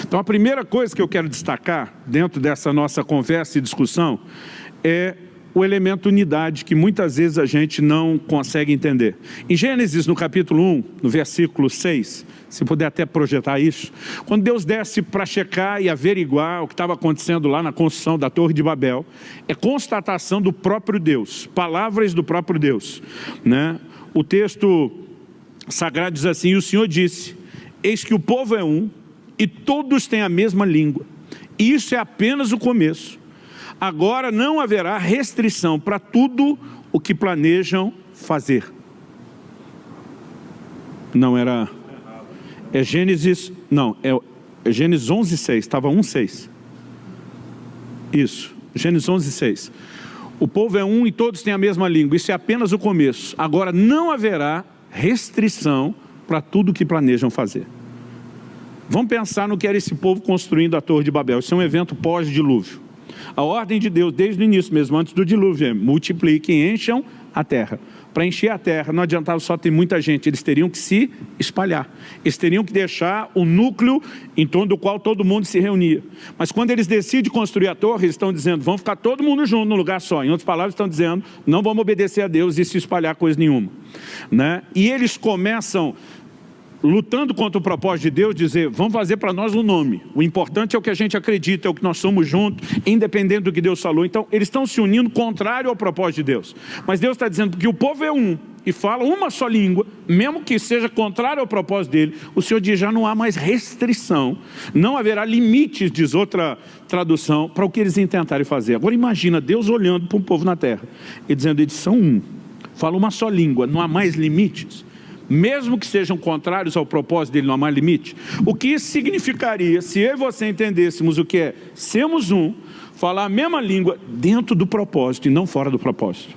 Então, a primeira coisa que eu quero destacar dentro dessa nossa conversa e discussão é o elemento unidade, que muitas vezes a gente não consegue entender. Em Gênesis, no capítulo 1, no versículo 6, se puder até projetar isso, quando Deus desce para checar e averiguar o que estava acontecendo lá na construção da Torre de Babel, é constatação do próprio Deus, palavras do próprio Deus, né? O texto sagrado diz assim: e o Senhor disse, eis que o povo é um, e todos têm a mesma língua, e isso é apenas o começo. Agora não haverá restrição para tudo o que planejam fazer. Não era... É Gênesis... Não, é Gênesis 11:6. Estava 1:6. Isso, Gênesis 11:6. O povo é um e todos têm a mesma língua. Isso é apenas o começo. Agora não haverá restrição para tudo o que planejam fazer. Vamos pensar no que era esse povo construindo a Torre de Babel. Isso é um evento pós-dilúvio. A ordem de Deus, desde o início mesmo, antes do dilúvio, é multipliquem e encham a terra. Para encher a terra, não adiantava só ter muita gente, eles teriam que se espalhar. Eles teriam que deixar o núcleo em torno do qual todo mundo se reunia. Mas quando eles decidem construir a torre, eles estão dizendo, vamos ficar todo mundo junto num lugar só. Em outras palavras, estão dizendo, não vamos obedecer a Deus e se espalhar coisa nenhuma, né? E eles começam lutando contra o propósito de Deus, dizer, vamos fazer para nós um nome. O importante é o que a gente acredita, é o que nós somos juntos, independente do que Deus falou. Então, eles estão se unindo contrário ao propósito de Deus. Mas Deus está dizendo que o povo é um, e fala uma só língua, mesmo que seja contrário ao propósito dele, o Senhor diz, já não há mais restrição, não haverá limites, diz outra tradução, para o que eles intentarem fazer. Agora imagina Deus olhando para um povo na terra, e dizendo, eles são um, fala uma só língua, não há mais limites. Mesmo que sejam contrários ao propósito dele, não há mais limite. O que isso significaria se eu e você entendêssemos o que é sermos um, falar a mesma língua dentro do propósito e não fora do propósito.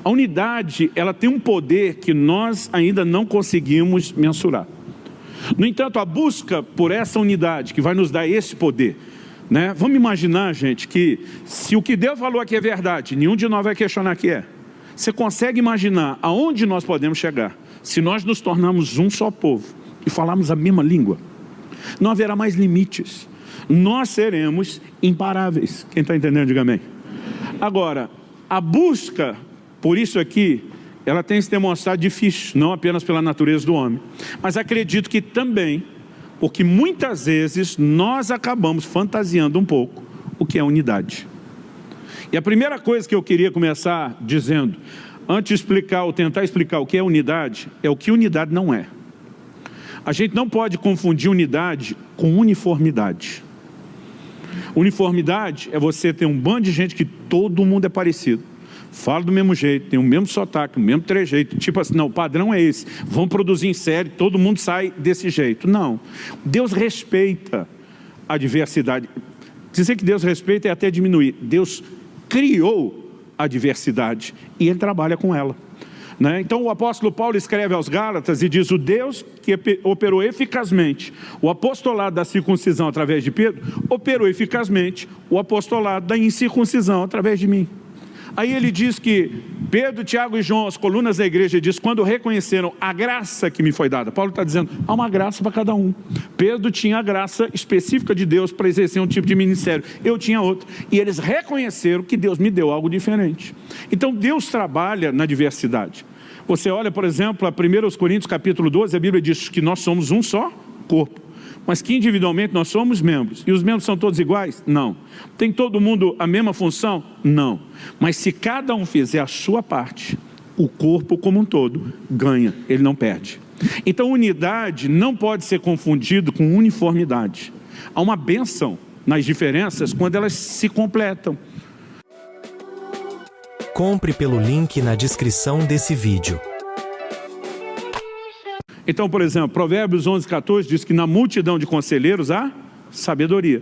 A unidade, ela tem um poder que nós ainda não conseguimos mensurar. No entanto, a busca por essa unidade que vai nos dar esse poder, né? Vamos imaginar, gente, que se o que Deus falou aqui é verdade, nenhum de nós vai questionar que é. Você consegue imaginar aonde nós podemos chegar se nós nos tornarmos um só povo e falarmos a mesma língua? Não haverá mais limites. Nós seremos imparáveis. Quem está entendendo, diga amém. Agora, a busca por isso aqui, ela tem se demonstrado difícil, não apenas pela natureza do homem, mas acredito que também, porque muitas vezes nós acabamos fantasiando um pouco o que é unidade. E a primeira coisa que eu queria começar dizendo, antes de explicar ou tentar explicar o que é unidade, é o que unidade não é. A gente não pode confundir unidade com uniformidade. Uniformidade é você ter um bando de gente que todo mundo é parecido. Fala do mesmo jeito, tem o mesmo sotaque, o mesmo trejeito. Tipo assim, não, o padrão é esse. Vão produzir em série, todo mundo sai desse jeito. Não. Deus respeita a diversidade. Dizer que Deus respeita é até diminuir. Deus criou a diversidade e Ele trabalha com ela, né? Então o apóstolo Paulo escreve aos Gálatas e diz, o Deus que operou eficazmente o apostolado da circuncisão através de Pedro, operou eficazmente o apostolado da incircuncisão através de mim. Aí ele diz que Pedro, Tiago e João, as colunas da igreja, diz, quando reconheceram a graça que me foi dada. Paulo está dizendo, há uma graça para cada um. Pedro tinha a graça específica de Deus para exercer um tipo de ministério. Eu tinha outro. E eles reconheceram que Deus me deu algo diferente. Então Deus trabalha na diversidade. Você olha, por exemplo, a 1 Coríntios capítulo 12, a Bíblia diz que nós somos um só corpo, mas que individualmente nós somos membros. E os membros são todos iguais? Não. Tem todo mundo a mesma função? Não. Mas se cada um fizer a sua parte, o corpo como um todo ganha, ele não perde. Então unidade não pode ser confundido com uniformidade. Há uma bênção nas diferenças quando elas se completam. Compre pelo link na descrição desse vídeo. Então, por exemplo, Provérbios 11:14 diz que na multidão de conselheiros há sabedoria.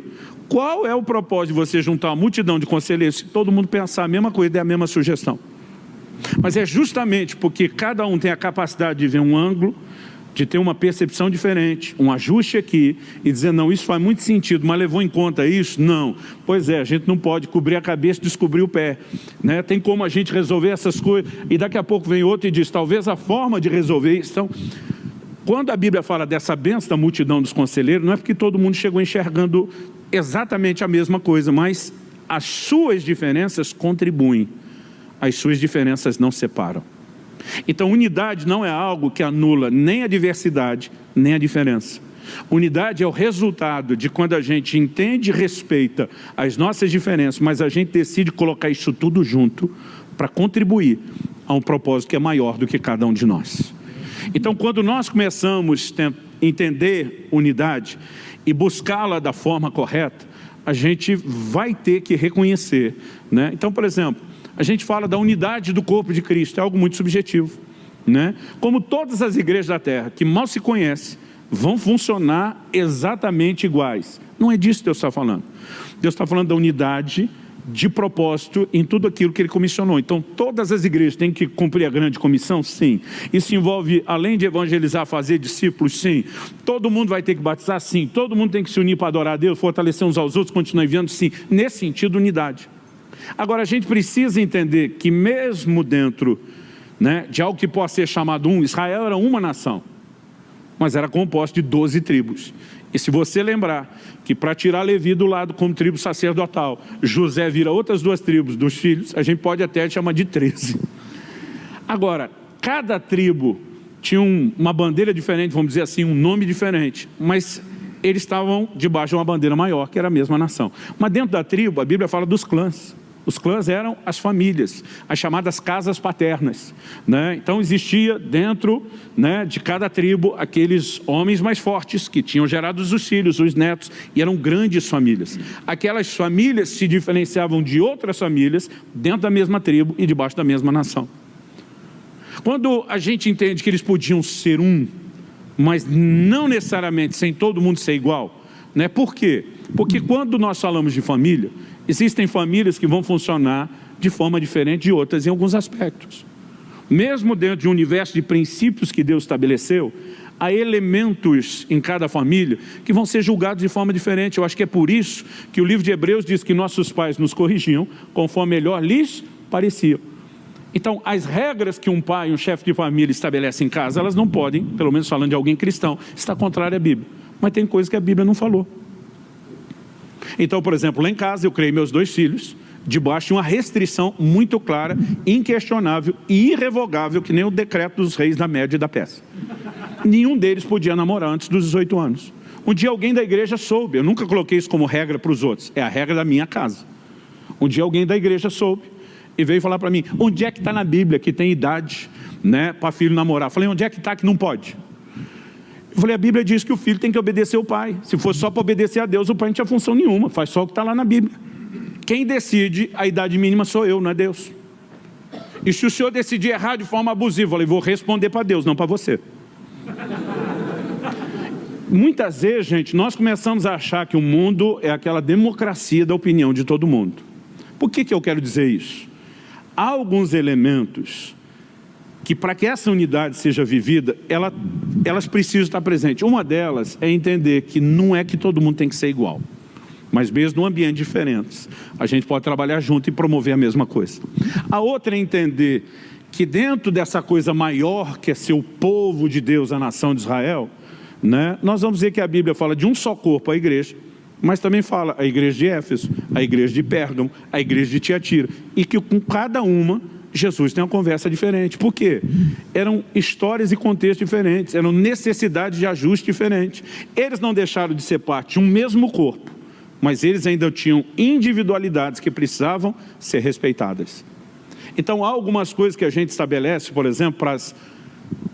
Qual é o propósito de você juntar uma multidão de conselheiros se todo mundo pensar a mesma coisa e der a mesma sugestão? Mas é justamente porque cada um tem a capacidade de ver um ângulo, de ter uma percepção diferente, um ajuste aqui, e dizer, não, isso faz muito sentido, mas levou em conta isso? Não. Pois é, a gente não pode cobrir a cabeça e descobrir o pé, né? Tem como a gente resolver essas coisas, e daqui a pouco vem outro e diz, talvez a forma de resolver isso. Então, Quando a Bíblia fala dessa bênção da multidão dos conselheiros, não é porque todo mundo chegou enxergando exatamente a mesma coisa, mas as suas diferenças contribuem, as suas diferenças não separam. Então, unidade não é algo que anula nem a diversidade, nem a diferença. Unidade é o resultado de quando a gente entende e respeita as nossas diferenças, mas a gente decide colocar isso tudo junto para contribuir a um propósito que é maior do que cada um de nós. Então, quando nós começamos a entender unidade e buscá-la da forma correta, a gente vai ter que reconhecer, né? Então, por exemplo, a gente fala da unidade do corpo de Cristo, é algo muito subjetivo, né? Como todas as igrejas da terra, que mal se conhecem, vão funcionar exatamente iguais. Não é disso que Deus está falando. Deus está falando da unidade de propósito em tudo aquilo que Ele comissionou. Então, todas as igrejas têm que cumprir a grande comissão? Sim. Isso envolve, além de evangelizar, fazer discípulos? Sim. Todo mundo vai ter que batizar? Sim. Todo mundo tem que se unir para adorar a Deus, fortalecer uns aos outros, continuar enviando? Sim. Nesse sentido, unidade. Agora, a gente precisa entender que mesmo dentro, né, de algo que possa ser chamado Israel era uma nação, mas era composto de 12 tribos. E se você lembrar que para tirar Levi do lado como tribo sacerdotal, José vira outras 2 tribos dos filhos, a gente pode até chamar de 13. Agora, cada tribo tinha uma bandeira diferente, vamos dizer assim, um nome diferente, mas eles estavam debaixo de uma bandeira maior, que era a mesma nação. Mas dentro da tribo, a Bíblia fala dos clãs. Os clãs eram as famílias, as chamadas casas paternas, né? Então existia dentro, né, de cada tribo aqueles homens mais fortes que tinham gerado os filhos, os netos, e eram grandes famílias. Aquelas famílias se diferenciavam de outras famílias dentro da mesma tribo e debaixo da mesma nação. Quando a gente entende que eles podiam ser um, mas não necessariamente sem todo mundo ser igual, né? Por quê? Porque quando nós falamos de família, existem famílias que vão funcionar de forma diferente de outras em alguns aspectos. Mesmo dentro de um universo de princípios que Deus estabeleceu, há elementos em cada família que vão ser julgados de forma diferente. Eu acho que é por isso que o livro de Hebreus diz que nossos pais nos corrigiam conforme melhor lhes parecia. Então, as regras que um pai, um chefe de família estabelece em casa, elas não podem, pelo menos falando de alguém cristão, estar contrária à Bíblia. Mas tem coisas que a Bíblia não falou. Então, por exemplo, lá em casa eu criei meus 2 filhos debaixo de uma restrição muito clara, inquestionável e irrevogável, que nem o decreto dos reis da Média e da Pérsia. Nenhum deles podia namorar antes dos 18 anos. Um dia alguém da igreja soube, eu nunca coloquei isso como regra para os outros, é a regra da minha casa. Um dia alguém da igreja soube e veio falar para mim, onde é que está na Bíblia que tem idade, né, para filho namorar? Falei, onde é que está que não pode? Eu falei, a Bíblia diz que o filho tem que obedecer o pai. Se fosse só para obedecer a Deus, o pai não tinha função nenhuma. Faz só o que está lá na Bíblia. Quem decide a idade mínima sou eu, não é Deus. E se o senhor decidir errar de forma abusiva, eu falei, vou responder para Deus, não para você. Muitas vezes, gente, nós começamos a achar que o mundo é aquela democracia da opinião de todo mundo. Por que eu quero dizer isso? Há alguns elementos que para que essa unidade seja vivida, elas precisam estar presentes. Uma delas é entender que não é que todo mundo tem que ser igual, mas mesmo num ambiente diferente, a gente pode trabalhar junto e promover a mesma coisa. A outra é entender que dentro dessa coisa maior, que é ser o povo de Deus, a nação de Israel, né, nós vamos ver que a Bíblia fala de um só corpo, a igreja, mas também fala a igreja de Éfeso, a igreja de Pérgamo, a igreja de Tiatira, e que com cada uma, Jesus tem uma conversa diferente. Por quê? Eram histórias e contextos diferentes, eram necessidades de ajuste diferentes. Eles não deixaram de ser parte de um mesmo corpo, mas eles ainda tinham individualidades que precisavam ser respeitadas. Então há algumas coisas que a gente estabelece, por exemplo, para as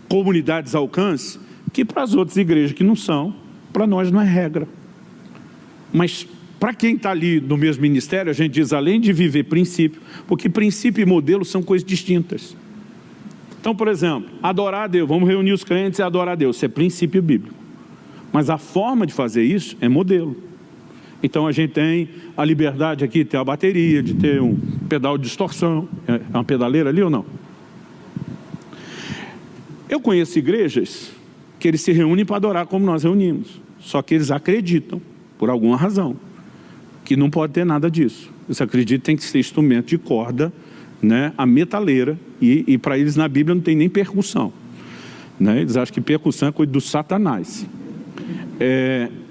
comunidades alcance, que para as outras igrejas que não são, para nós não é regra. Mas para quem está ali no mesmo ministério, a gente diz, além de viver princípio, porque princípio e modelo são coisas distintas. Então, por exemplo, adorar a Deus, vamos reunir os crentes e adorar a Deus, isso é princípio bíblico. Mas a forma de fazer isso é modelo. Então a gente tem a liberdade aqui de ter a bateria, de ter um pedal de distorção. É uma pedaleira ali ou não? Eu conheço igrejas que eles se reúnem para adorar como nós reunimos. Só que eles acreditam, por alguma razão, que não pode ter nada disso. Eles acreditam que tem que ser instrumento de corda, né, a metaleira, e para eles na Bíblia não tem nem percussão. né? Eles acham que percussão é coisa do Satanás.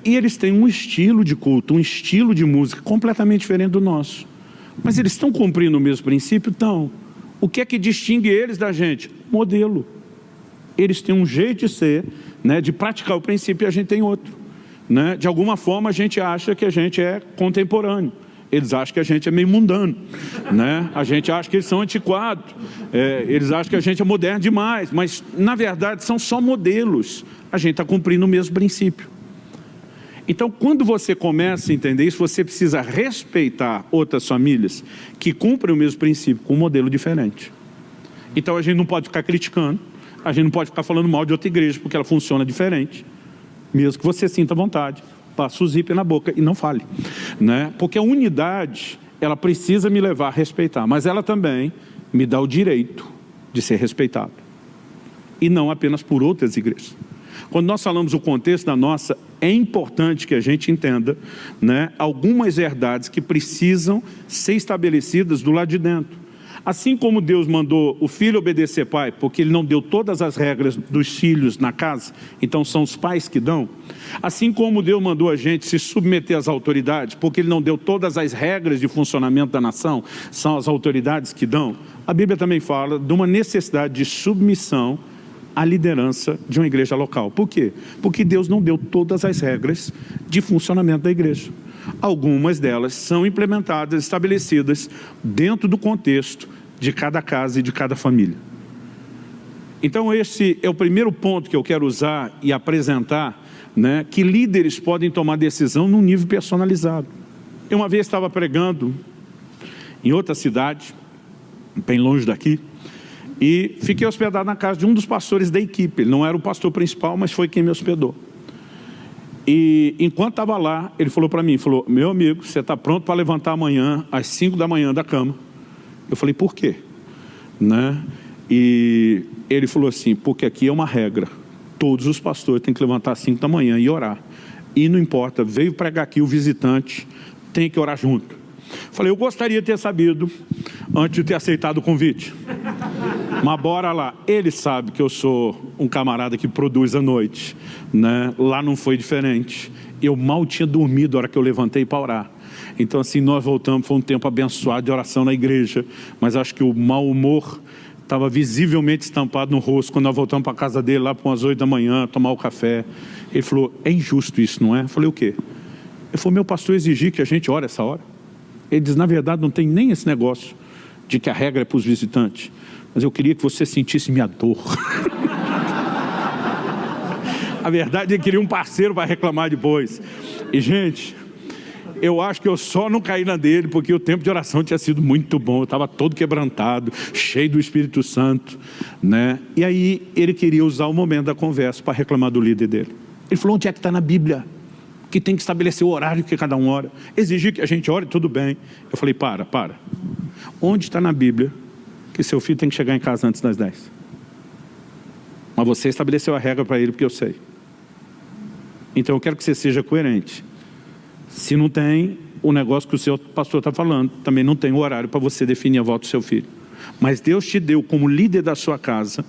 E eles têm um estilo de culto, um estilo de música completamente diferente do nosso. Mas eles estão cumprindo o mesmo princípio? Estão. O que é que distingue eles da gente? Modelo. Eles têm um jeito de ser, né, de praticar o princípio, e a gente tem outro. Né? De alguma forma a gente acha que a gente é contemporâneo. Eles acham que a gente é meio mundano, né? A gente acha que eles são antiquados, eles acham que a gente é moderno demais, mas na verdade são só modelos. A gente está cumprindo o mesmo princípio. Então, quando você começa a entender isso, você precisa respeitar outras famílias que cumprem o mesmo princípio com um modelo diferente. Então a gente não pode ficar criticando, a gente não pode ficar falando mal de outra igreja porque ela funciona diferente, mesmo que você sinta vontade. Passa o zíper na boca e não fale, né? Porque a unidade, ela precisa me levar a respeitar, mas ela também me dá o direito de ser respeitado, e não apenas por outras igrejas. Quando nós falamos o contexto da nossa, é importante que a gente entenda, né, algumas verdades que precisam ser estabelecidas do lado de dentro. Assim como Deus mandou o filho obedecer pai, porque ele não deu todas as regras dos filhos na casa, então são os pais que dão. Assim como Deus mandou a gente se submeter às autoridades, porque ele não deu todas as regras de funcionamento da nação, são as autoridades que dão. A Bíblia também fala de uma necessidade de submissão à liderança de uma igreja local. Por quê? Porque Deus não deu todas as regras de funcionamento da igreja. Algumas delas são implementadas, estabelecidas dentro do contexto de cada casa e de cada família. Então esse é o primeiro ponto que eu quero usar e apresentar, né, que líderes podem tomar decisão num nível personalizado. Eu uma vez estava pregando em outra cidade, bem longe daqui, e fiquei hospedado na casa de um dos pastores da equipe. Ele não era o pastor principal, mas foi quem me hospedou. E enquanto estava lá, ele falou para mim, falou: meu amigo, você está pronto para levantar amanhã às 5 da manhã da cama? Eu falei: por quê? Né? E ele falou assim: porque aqui é uma regra, todos os pastores têm que levantar às 5 da manhã e orar. E não importa, veio pregar aqui o visitante, tem que orar junto. Falei: eu gostaria de ter sabido antes de ter aceitado o convite. Mas bora lá. Ele sabe que eu sou um camarada que produz à noite, né? Lá não foi diferente. Eu mal tinha dormido a hora que eu levantei para orar. Então assim, nós voltamos, foi um tempo abençoado de oração na igreja, mas acho que o mau humor estava visivelmente estampado no rosto quando nós voltamos para a casa dele lá para umas 8 da manhã, tomar o café. Ele falou: é injusto isso, não é? Eu falei: o quê? Ele falou: meu pastor exigiu que a gente ore essa hora. Ele diz: na verdade não tem nem esse negócio de que a regra é para os visitantes, mas eu queria que você sentisse minha dor. A verdade é que queria um parceiro para reclamar depois. E gente, eu acho que eu só não caí na dele porque o tempo de oração tinha sido muito bom. Eu estava todo quebrantado, cheio do Espírito Santo, né? E aí ele queria usar o momento da conversa para reclamar do líder dele. Ele falou: onde é que está na Bíblia que tem que estabelecer o horário que cada um ora? Exigir que a gente ore, tudo bem. Eu falei: para. Onde está na Bíblia que seu filho tem que chegar em casa antes das 10? Mas você estabeleceu a regra para ele, porque eu sei. Então eu quero que você seja coerente. Se não tem o negócio que o seu pastor está falando, também não tem o horário para você definir a volta do seu filho. Mas Deus te deu como líder da sua casa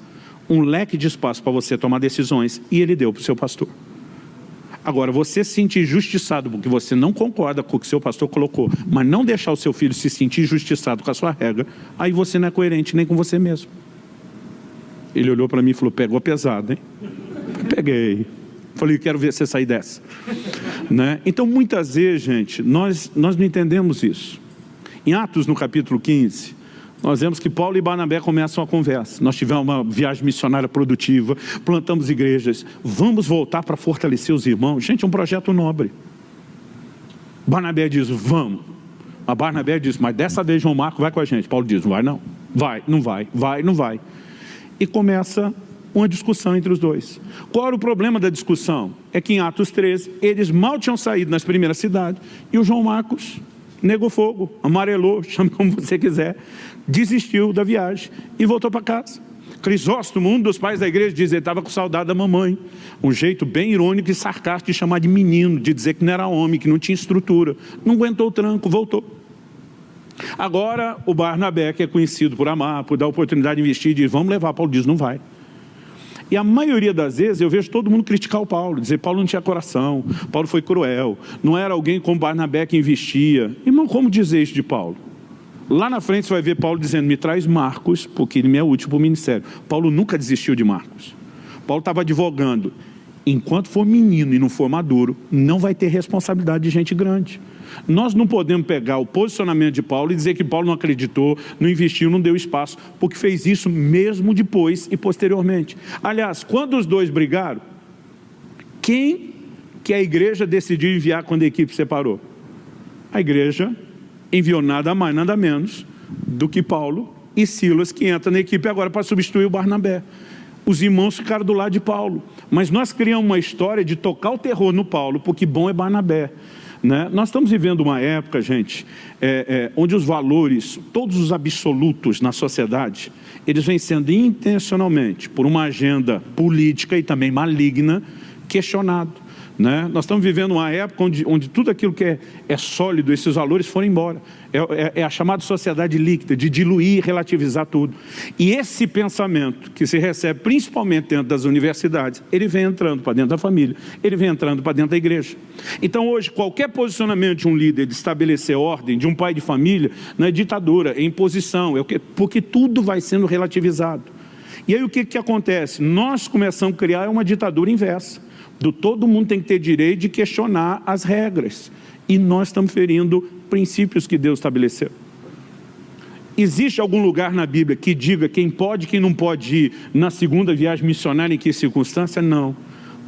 um leque de espaço para você tomar decisões, e Ele deu para o seu pastor. Agora, você se sentir injustiçado porque você não concorda com o que o seu pastor colocou, mas não deixar o seu filho se sentir injustiçado com a sua regra, aí você não é coerente nem com você mesmo. Ele olhou para mim e falou: pegou pesado, hein? Peguei. Falei: quero ver você sair dessa. Né? Então, muitas vezes, gente, nós não entendemos isso. Em Atos, no capítulo 15, nós vemos que Paulo e Barnabé começam a conversa. Nós tivemos uma viagem missionária produtiva, plantamos igrejas, vamos voltar para fortalecer os irmãos. Gente, é um projeto nobre. Barnabé diz: vamos. A Barnabé diz: mas dessa vez João Marcos vai com a gente. Paulo diz: não vai não. Vai, não vai, vai, não vai. E começa uma discussão entre os dois. Qual era o problema da discussão? É que em Atos 13, eles mal tinham saído nas primeiras cidades, e o João Marcos negou fogo, amarelou, chame como você quiser, desistiu da viagem e voltou para casa. Crisóstomo, um dos pais da igreja, diz que ele estava com saudade da mamãe. Um jeito bem irônico e sarcástico de chamar de menino, de dizer que não era homem, que não tinha estrutura. Não aguentou o tranco, voltou. Agora o Barnabé, que é conhecido por amar, por dar oportunidade de investir, diz: vamos levar. Paulo diz: não vai. E a maioria das vezes eu vejo todo mundo criticar o Paulo, dizer Paulo não tinha coração, Paulo foi cruel, não era alguém como Barnabé que investia. Irmão, como dizer isso de Paulo? Lá na frente você vai ver Paulo dizendo, me traz Marcos, porque ele me é útil para o ministério. Paulo nunca desistiu de Marcos. Paulo estava advogando, enquanto for menino e não for maduro, não vai ter responsabilidade de gente grande. Nós não podemos pegar o posicionamento de Paulo e dizer que Paulo não acreditou, não investiu, não deu espaço, porque fez isso mesmo depois e posteriormente. Aliás, quando os dois brigaram, quem que a igreja decidiu enviar quando a equipe separou? A igreja enviou nada mais, nada menos do que Paulo e Silas, que entra na equipe agora para substituir o Barnabé. Os irmãos ficaram do lado de Paulo, mas nós criamos uma história de tocar o terror no Paulo, porque bom é Barnabé. Né? Nós estamos vivendo uma época, gente, onde os valores, todos os absolutos na sociedade, eles vêm sendo intencionalmente, por uma agenda política e também maligna, questionado. Né? Nós estamos vivendo uma época onde tudo aquilo que é sólido, esses valores foram embora. É a chamada sociedade líquida, de diluir e relativizar tudo. E esse pensamento que se recebe principalmente dentro das universidades, ele vem entrando para dentro da família, ele vem entrando para dentro da igreja. Então hoje, qualquer posicionamento de um líder de estabelecer ordem, de um pai de família, não é ditadura, é imposição, porque tudo vai sendo relativizado. E aí o que acontece? Nós começamos a criar uma ditadura inversa. Todo mundo tem que ter direito de questionar as regras. E nós estamos ferindo princípios que Deus estabeleceu. Existe algum lugar na Bíblia que diga quem pode e quem não pode ir na segunda viagem missionária, em que circunstância? Não.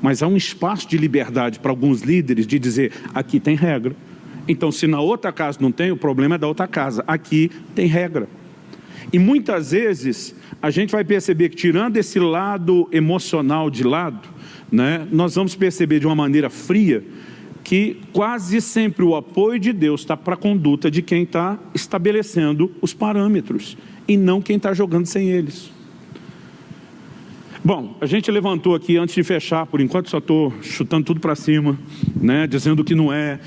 Mas há um espaço de liberdade para alguns líderes de dizer, aqui tem regra. Então, se na outra casa não tem, o problema é da outra casa. Aqui tem regra. E muitas vezes, a gente vai perceber que, tirando esse lado emocional de lado, né, nós vamos perceber de uma maneira fria que quase sempre o apoio de Deus está para a conduta de quem está estabelecendo os parâmetros e não quem está jogando sem eles. Bom, a gente levantou aqui, antes de fechar, por enquanto só estou chutando tudo para cima, né, dizendo que não é.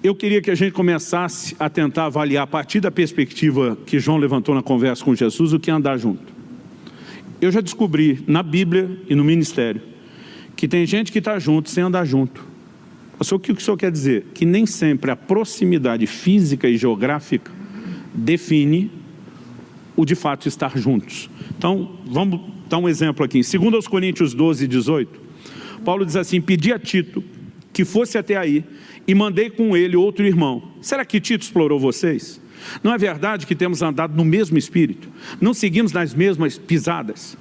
Eu queria que a gente começasse a tentar avaliar, a partir da perspectiva que João levantou na conversa com Jesus, o que é andar junto. Eu já descobri na Bíblia e no ministério que tem gente que está junto sem andar junto. O que o senhor quer dizer? Que nem sempre a proximidade física e geográfica define o de fato estar juntos. Então, vamos dar um exemplo aqui. Segundo aos Coríntios 12, 18, Paulo diz assim, pedi a Tito que fosse até aí e mandei com ele outro irmão. Será que Tito explorou vocês? Não é verdade que temos andado no mesmo espírito? Não seguimos nas mesmas pisadas?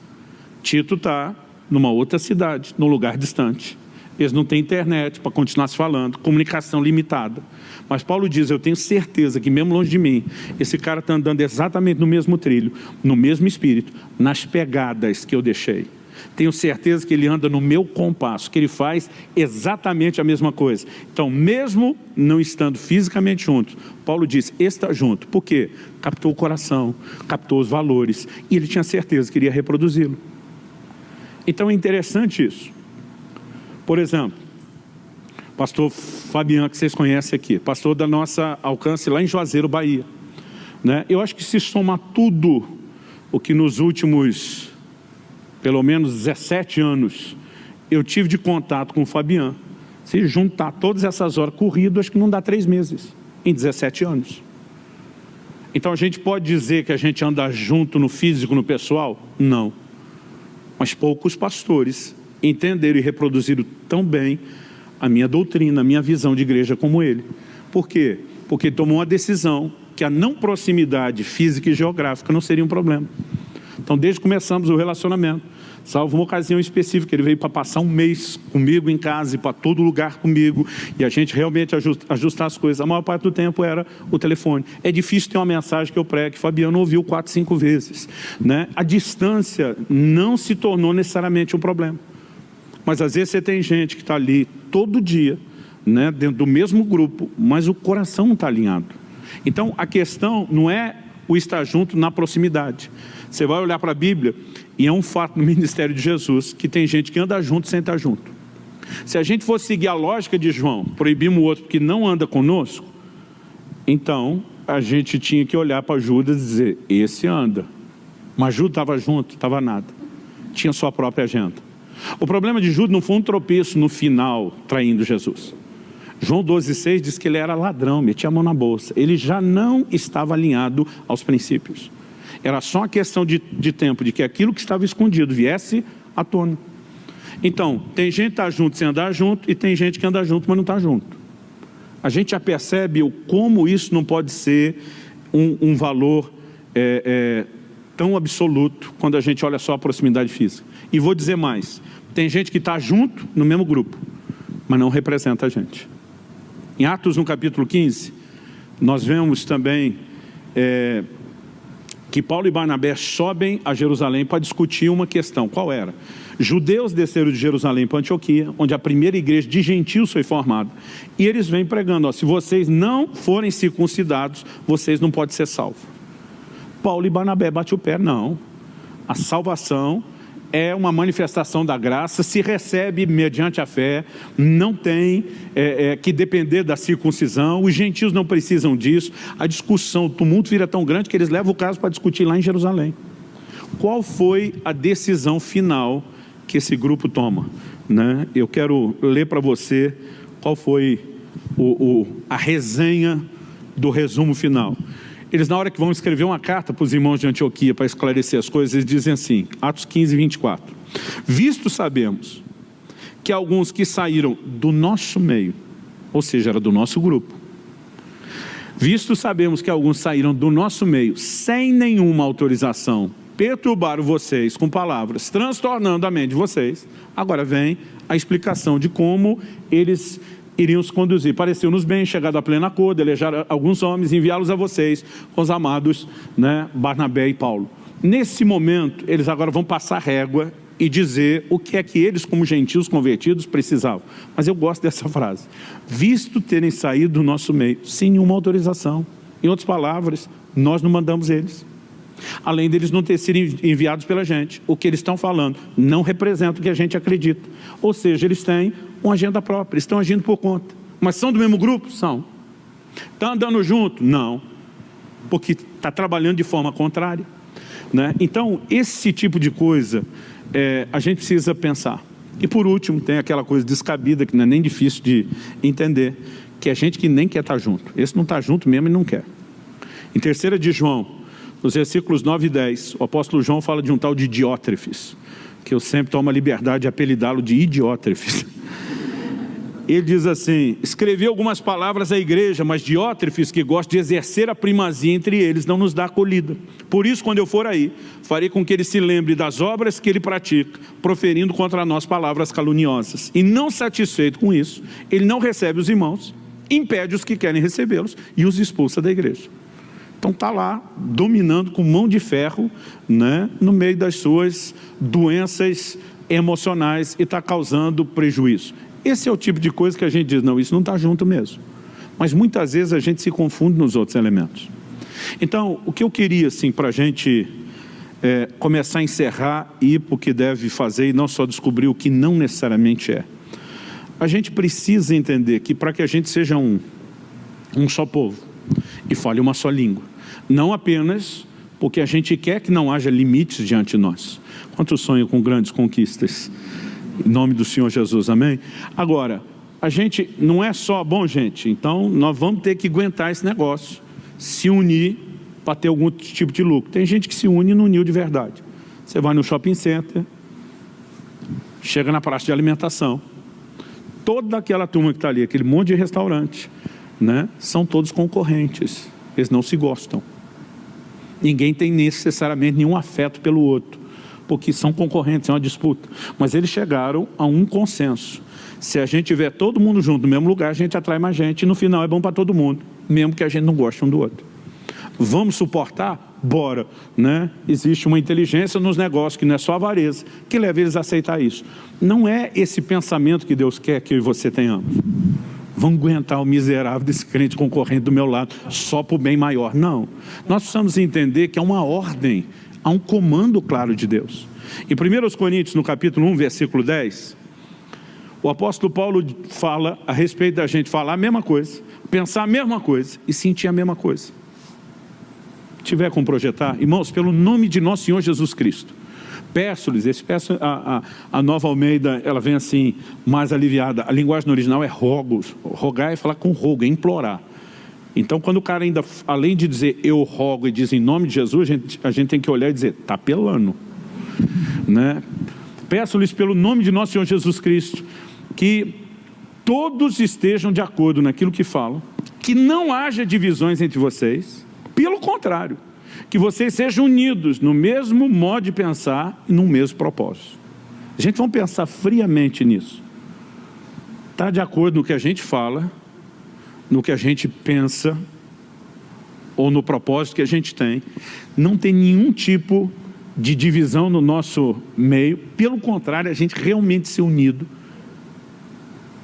Tito está numa outra cidade, num lugar distante. Eles não têm internet para continuar se falando, comunicação limitada. Mas Paulo diz, eu tenho certeza que mesmo longe de mim, esse cara está andando exatamente no mesmo trilho, no mesmo espírito, nas pegadas que eu deixei. Tenho certeza que ele anda no meu compasso, que ele faz exatamente a mesma coisa. Então, mesmo não estando fisicamente juntos, Paulo diz, está junto. Por quê? Captou o coração, captou os valores, e ele tinha certeza que iria reproduzi-lo. Então é interessante isso. Por exemplo, pastor Fabiano, que vocês conhecem aqui, pastor da nossa Alcance lá em Juazeiro, Bahia. Né? Eu acho que se somar tudo o que nos últimos, pelo menos 17 anos, eu tive de contato com o Fabiano, se juntar todas essas horas corridas, acho que não dá 3 meses, em 17 anos. Então a gente pode dizer que a gente anda junto no físico, no pessoal? Não. Mas poucos pastores entenderam e reproduziram tão bem a minha doutrina, a minha visão de igreja como ele. Por quê? Porque ele tomou uma decisão que a não proximidade física e geográfica não seria um problema. Então, desde que começamos o relacionamento, salvo uma ocasião específica, ele veio para passar 1 mês comigo em casa e para todo lugar comigo, e a gente realmente ajustar as coisas. A maior parte do tempo era o telefone. É difícil ter uma mensagem que eu prego, que Fabiano ouviu 4, 5 vezes. Né? A distância não se tornou necessariamente um problema. Mas às vezes você tem gente que está ali todo dia, né, dentro do mesmo grupo, mas o coração não está alinhado. Então a questão não é o estar junto na proximidade. Você vai olhar para a Bíblia e é um fato no ministério de Jesus que tem gente que anda junto sem estar junto. Se a gente fosse seguir a lógica de João, proibimos o outro que não anda conosco, então a gente tinha que olhar para Judas e dizer, esse anda. Mas Judas estava junto, estava nada. tinha sua própria agenda. O problema de Judas não foi um tropeço no final, traindo Jesus. João 12,6 diz que ele era ladrão, metia a mão na bolsa. Ele já não estava alinhado aos princípios. Era só uma questão de tempo, de que aquilo que estava escondido viesse à tona. Então, tem gente que está junto sem andar junto, e tem gente que anda junto, mas não está junto. A gente já percebe como isso não pode ser um valor tão absoluto, quando a gente olha só a proximidade física. E vou dizer mais, tem gente que está junto no mesmo grupo, mas não representa a gente. Em Atos, no capítulo 15, nós vemos também que Paulo e Barnabé sobem a Jerusalém para discutir uma questão. Qual era? Judeus desceram de Jerusalém para Antioquia, onde a primeira igreja de gentios foi formada. E eles vêm pregando, se vocês não forem circuncidados, vocês não podem ser salvos. Paulo e Barnabé batem o pé, não. A salvação é uma manifestação da graça, se recebe mediante a fé, não tem que depender da circuncisão, os gentios não precisam disso. A discussão, o tumulto vira tão grande que eles levam o caso para discutir lá em Jerusalém. Qual foi a decisão final que esse grupo toma? Eu quero ler para você qual foi a resenha do resumo final. Eles, na hora que vão escrever uma carta para os irmãos de Antioquia para esclarecer as coisas, eles dizem assim, Atos 15, 24. Visto sabemos que alguns que saíram do nosso meio, ou seja, era do nosso grupo. Visto sabemos que alguns saíram do nosso meio, sem nenhuma autorização, perturbaram vocês com palavras, transtornando a mente de vocês. Agora vem a explicação de como eles iriam se conduzir. Pareceu-nos bem, chegado a pleno acordo, eleger alguns homens, enviá-los a vocês, com os amados Barnabé e Paulo. Nesse momento, eles agora vão passar régua e dizer o que é que eles, como gentios convertidos, precisavam. Mas eu gosto dessa frase. Visto terem saído do nosso meio, sem nenhuma autorização. Em outras palavras, nós não mandamos eles. Além deles não terem sido enviados pela gente, o que eles estão falando não representa o que a gente acredita. Ou seja, eles têm uma agenda própria, eles estão agindo por conta. Mas são do mesmo grupo? São. Estão andando junto? Não. Porque está trabalhando de forma contrária. Então, esse tipo de coisa, a gente precisa pensar. E por último, tem aquela coisa descabida, que não é nem difícil de entender, que é gente que nem quer estar junto. Esse não está junto mesmo e não quer. Em 3 de João, nos versículos 9 e 10, o apóstolo João fala de um tal de Diótrefes, que eu sempre tomo a liberdade de apelidá-lo de Idiótrefes. Ele diz assim, escrevi algumas palavras à igreja, mas Diótrefes, que gosta de exercer a primazia entre eles, não nos dá acolhida. Por isso, quando eu for aí, farei com que ele se lembre das obras que ele pratica, proferindo contra nós palavras caluniosas. E não satisfeito com isso, ele não recebe os irmãos, impede os que querem recebê-los e os expulsa da igreja. Então está lá, dominando com mão de ferro, no meio das suas doenças emocionais e está causando prejuízo. Esse é o tipo de coisa que a gente diz, não, isso não está junto mesmo. Mas muitas vezes a gente se confunde nos outros elementos. Então, o que eu queria, assim, para a gente começar a encerrar e ir para o que deve fazer e não só descobrir o que não necessariamente é. A gente precisa entender que para que a gente seja um só povo, e fale uma só língua. Não apenas porque a gente quer que não haja limites diante de nós. Quantos sonham com grandes conquistas? Em nome do Senhor Jesus, amém? Agora, a gente não é só, bom gente, então nós vamos ter que aguentar esse negócio, se unir para ter algum tipo de lucro. Tem gente que se une e não uniu de verdade. Você vai no shopping center, chega na praça de alimentação, toda aquela turma que está ali, aquele monte de restaurante, são todos concorrentes, eles não se gostam. Ninguém tem necessariamente nenhum afeto pelo outro, porque são concorrentes, é uma disputa. Mas eles chegaram a um consenso. Se a gente tiver todo mundo junto no mesmo lugar, a gente atrai mais gente, e no final é bom para todo mundo, mesmo que a gente não goste um do outro. Vamos suportar? Bora. Existe uma inteligência nos negócios, que não é só avareza, que leva eles a aceitar isso. Não é esse pensamento que Deus quer que eu e você tenhamos. Vamos aguentar o miserável desse crente concorrente do meu lado, só para o bem maior. Não. Nós precisamos entender que há uma ordem, há um comando claro de Deus. Em 1 Coríntios, no capítulo 1, versículo 10, o apóstolo Paulo fala a respeito da gente falar a mesma coisa, pensar a mesma coisa e sentir a mesma coisa. Tiver como projetar, irmãos, pelo nome de nosso Senhor Jesus Cristo, peço-lhes, a Nova Almeida, ela vem assim, mais aliviada. A linguagem no original é rogos. Rogar é falar com rogo, é implorar. Então, quando o cara ainda, além de dizer eu rogo e diz em nome de Jesus, a gente tem que olhar e dizer, está apelando. Né? Peço-lhes pelo nome de nosso Senhor Jesus Cristo, que todos estejam de acordo naquilo que falam, que não haja divisões entre vocês, pelo contrário, que vocês sejam unidos no mesmo modo de pensar e no mesmo propósito. A gente vai pensar friamente nisso. Está de acordo no que a gente fala, no que a gente pensa, ou no propósito que a gente tem. Não tem nenhum tipo de divisão no nosso meio, pelo contrário, a gente realmente ser unido.